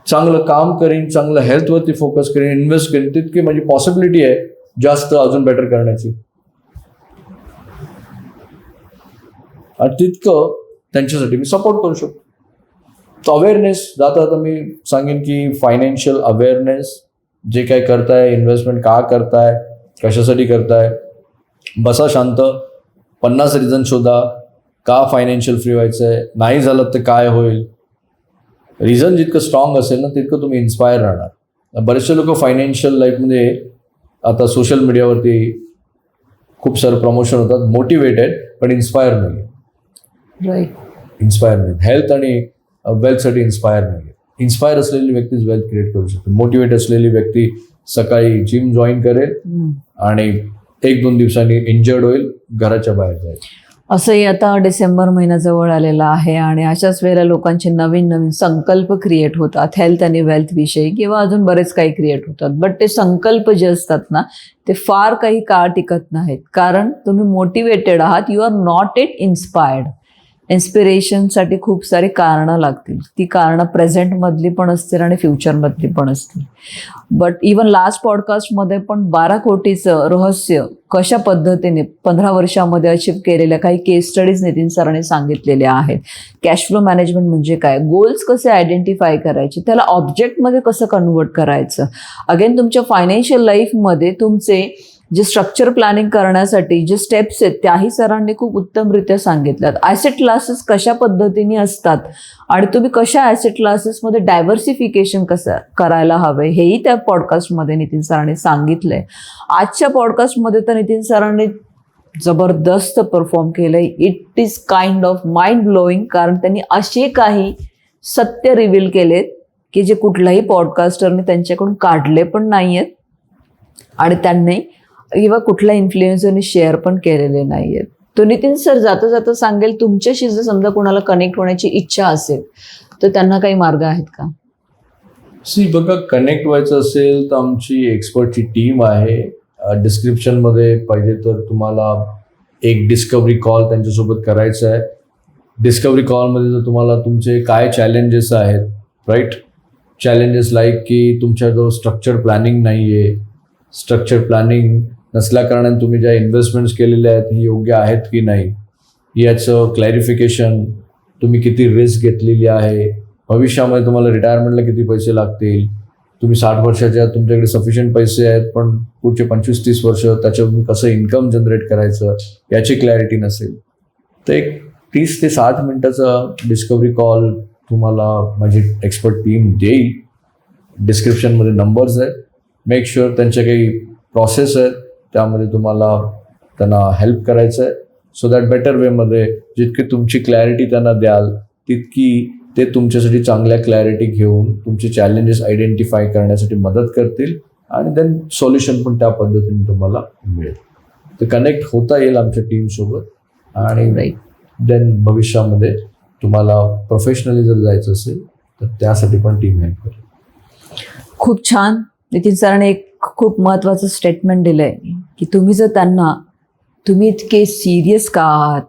चांगलं काम करीन, चांगलं हेल्थवरती फोकस करीन, इन्व्हेस्ट करीन, तितकी माझी पॉसिबिलिटी आहे जास्त अजून बेटर करण्याची. आणि तितकं त्यांच्यासाठी मी सपोर्ट करू शकतो. अवेअरनेस जाता जाता मी सांगेन की फायनान्शियल अवेअरनेस, जे काय करताय, इन्व्हेस्टमेंट का करताय, कशासाठी करताय, बसा शांत, 50 रिझन शोधा का फायनान्शियल फ्री व्हायचं आहे, नाही झालं तर काय होईल. रिझन जितकं स्ट्रॉंग असेल ना तितकं तुम्ही इन्स्पायर राहणार. बरेचसे लोक फायनान्शियल लाईफमध्ये आता सोशल मीडियावरती खूप सारं प्रमोशन होतात, मोटिवेटेड पण इन्स्पायर नाही. राईट. इन्स्पायर नाही. हेल्थ आणि वेल्थसाठी इन्स्पायर नाही. इन्स्पायर असलेली व्यक्तीच वेल्थ क्रिएट करू शकते. मोटिवेट असलेली व्यक्ती सकाळी जिम जॉईन करेल आणि 1-2 दिवसांनी इंजर्ड होईल, घराच्या बाहेर जाईल. असंही आता डिसेंबर महिना जवळ आलेला आहे आणि अशाच वेळेला लोकांचे नवीन नवीन संकल्प क्रिएट होतात हेल्थ आणि वेल्थ विषयी, किंवा अजून बरेच काही क्रिएट होतात. बट ते संकल्प जे असतात ना ते फार काही काळ टिकत नाहीत, कारण तुम्ही मोटिवेटेड आहात, you are not it inspired. इन्स्पिरेशनसाठी खूप सारी कारणं लागतील. ती कारणं प्रेझेंटमधली पण असतील आणि फ्युचरमधली पण असतील. बट इवन लास्ट पॉडकास्टमध्ये पण 12 कोटीचं रहस्य कशा पद्धतीने 15 वर्षामध्ये अचीव्ह केलेल्या काही केस स्टडीज नितीन सरांनी सांगितलेल्या आहेत. कॅश फ्लो मॅनेजमेंट म्हणजे काय, गोल्स कसे आयडेंटिफाय करायचे, त्याला ऑब्जेक्टमध्ये कसं कन्वर्ट करायचं. अगेन तुमच्या फायनान्शियल लाईफमध्ये तुमचे जे स्ट्रक्चर प्लॅनिंग करण्यासाठी जे स्टेप्स आहेत त्याही सरांनी खूप उत्तमरित्या सांगितल्यात. ॲसेट क्लासेस कशा पद्धतीने असतात आणि तुम्ही कशा ॲसेट क्लासेसमध्ये डायव्हर्सिफिकेशन कसं करायला हवं हेही त्या पॉडकास्टमध्ये नितीन सरांनी सांगितलंय. आजच्या पॉडकास्टमध्ये तर नितीन सरांनी जबरदस्त परफॉर्म केलंय. It is kind of mind blowing, कारण त्यांनी असे काही सत्य रिव्हील केलेत की जे कुठल्याही पॉडकास्टरने त्यांच्याकडून काढले पण नाही आहेत आणि त्यांनी किंवा कुठल्या इन्फ्लुएन्सरने शेअर पण केलेले नाही आहेत. तो नितीन सर जाता जाता सांगेल, तुमच्याशी जर समजा कोणाला कनेक्ट होण्याची इच्छा असेल तर त्यांना काही मार्ग आहेत का? बघा, कनेक्ट व्हायचं असेल तर आमची एक्सपर्टची टीम आहे. डिस्क्रिप्शनमध्ये पाहिजे तर तुम्हाला एक डिस्कवरी कॉल त्यांच्यासोबत करायचा आहे. डिस्कवरी कॉलमध्ये जर तुम्हाला तुमचे काय चॅलेंजेस आहेत, राईट, चॅलेंजेस लाईक की तुमच्याजवळ स्ट्रक्चर प्लॅनिंग नाही आहे, स्ट्रक्चर प्लॅनिंग नसल्याकारणाने तुम्ही ज्या इन्व्हेस्टमेंट्स केलेल्या आहेत ही योग्य आहेत की नाही, याचं क्लॅरिफिकेशन, तुम्ही किती रिस्क घेतलेली आहे, भविष्यामध्ये तुम्हाला रिटायरमेंटला किती पैसे लागतील, तुम्ही 60 वर्षाच्या तुमच्याकडे सफिशियंट पैसे आहेत पण पुढचे 25-30 वर्ष त्याच्यातून कसं इन्कम जनरेट करायचं याची क्लॅरिटी नसेल तर एक 30 ते 60 मिनिटाचा डिस्कवरी कॉल तुम्हाला माझी एक्सपर्ट टीम देईल. डिस्क्रिप्शनमध्ये नंबर्स आहेत. मेक शुअर त्यांच्या काही प्रोसेस आहेत त्यामध्ये तुम्हाला त्यांना हेल्प करायचं आहे, सो दॅट बेटर वेमध्ये जितकी तुमची क्लॅरिटी त्यांना द्याल तितकी ते तुमच्यासाठी चांगल्या क्लॅरिटी घेऊन तुमचे चॅलेंजेस आयडेंटिफाय करण्यासाठी मदत करतील आणि देन सॉल्युशन पण त्या पद्धतीने तुम्हाला मिळेल. तर कनेक्ट होता येईल आमच्या टीमसोबत आणि देन भविष्यामध्ये तुम्हाला प्रोफेशनली जर जायचं असेल तर त्यासाठी पण टीम हेल्प करेल. खूप छान. नितीन सरांनी एक खूप महत्त्वाचं स्टेटमेंट दिलंय की तुम्ही जर त्यांना तुम्ही इतके सिरियस का आहात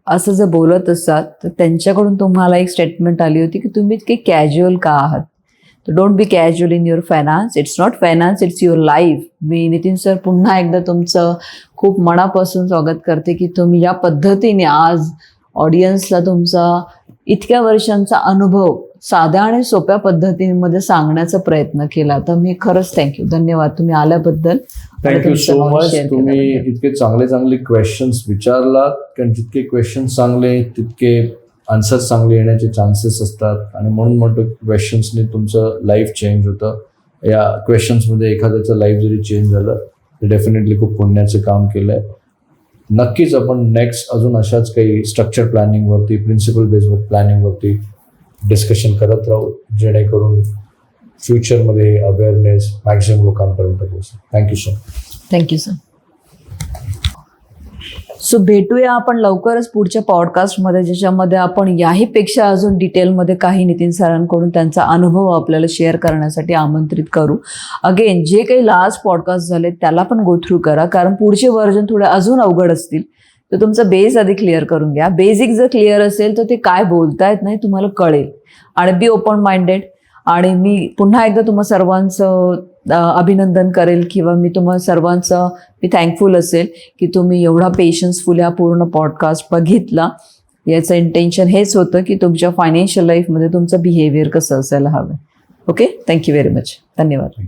असं जर बोलत असाल तर त्यांच्याकडून तुम्हाला एक स्टेटमेंट आली होती की तुम्ही इतके कॅज्युअल का आहात. तर don't be casual in your finance. It's not finance, it's your life. Me Nitin sir पुन्हा एकदा तुमचं खूप मनापासून स्वागत करते की तुम्ही या पद्धतीने आज ऑडियन्सला तुमचा इतक्या वर्षांचा अनुभव साध्या आणि सोप्या पद्धतीमध्ये सांगण्याचा प्रयत्न केला. तर मी खरंच थँक्यू, धन्यवाद तुम्ही आल्याबद्दल. Thank you so much. तुम्ही इतके चांगले क्वेश्चन्स विचारलात, कारण जितके क्वेश्चन्स चांगले तितके आन्सर्स चांगले येण्याचे चान्सेस असतात. आणि म्हणून म्हणतो क्वेश्चन्सने तुमचं लाईफ चेंज होतं. या क्वेश्चन्समध्ये एखाद्याचं लाईफ जरी चेंज झालं तर डेफिनेटली खूप पुण्याचं काम केलं आहे. नक्कीच आपण नेक्स्ट अजून अशाच काही स्ट्रक्चर प्लॅनिंगवरती, प्रिन्सिपल बेस्ड प्लॅनिंगवरती डिस्कशन करत राहू, जेणेकरून फ्युचरमध्ये अवेअरनेस मॅक्सिमम लोकांपर्यंत पोहोचेल. Thank you sir. Thank you sir. So भेटूया आपण लवकरच पुढच्या पॉडकास्टमध्ये, ज्याच्यामध्ये आपण याहीपेक्षा अजून डिटेलमध्ये काही नितीन सरांकडून त्यांचा अनुभव आपल्याला शेअर करण्यासाठी आमंत्रित करू. अगेन जे काही लास्ट पॉडकास्ट झाले त्याला पण गो थ्रू करा, कारण पुढचे व्हर्जन थोडे अजून अवघड असतील. तर तुमचा बेस आधी क्लिअर करून घ्या. बेसिक जर क्लिअर असेल तर ते काय बोलतायत नाही तुम्हाला कळेल. आणि बी ओपन माइंडेड. आणि मी पुन्हा एकदा तुम्हा सर्वांचं अभिनंदन करेल किंवा मी तुम्हा सर्वांचं मी थँकफुल असेल की तुम्ही एवढा पेशन्सफुल हा पूर्ण पॉडकास्ट बघितला. याचं इंटेन्शन हेच होतं की तुमच्या फायनान्शियल लाईफमध्ये तुमचं बिहेवियर कसं असायला हवं. Okay, thank you very much. धन्यवाद.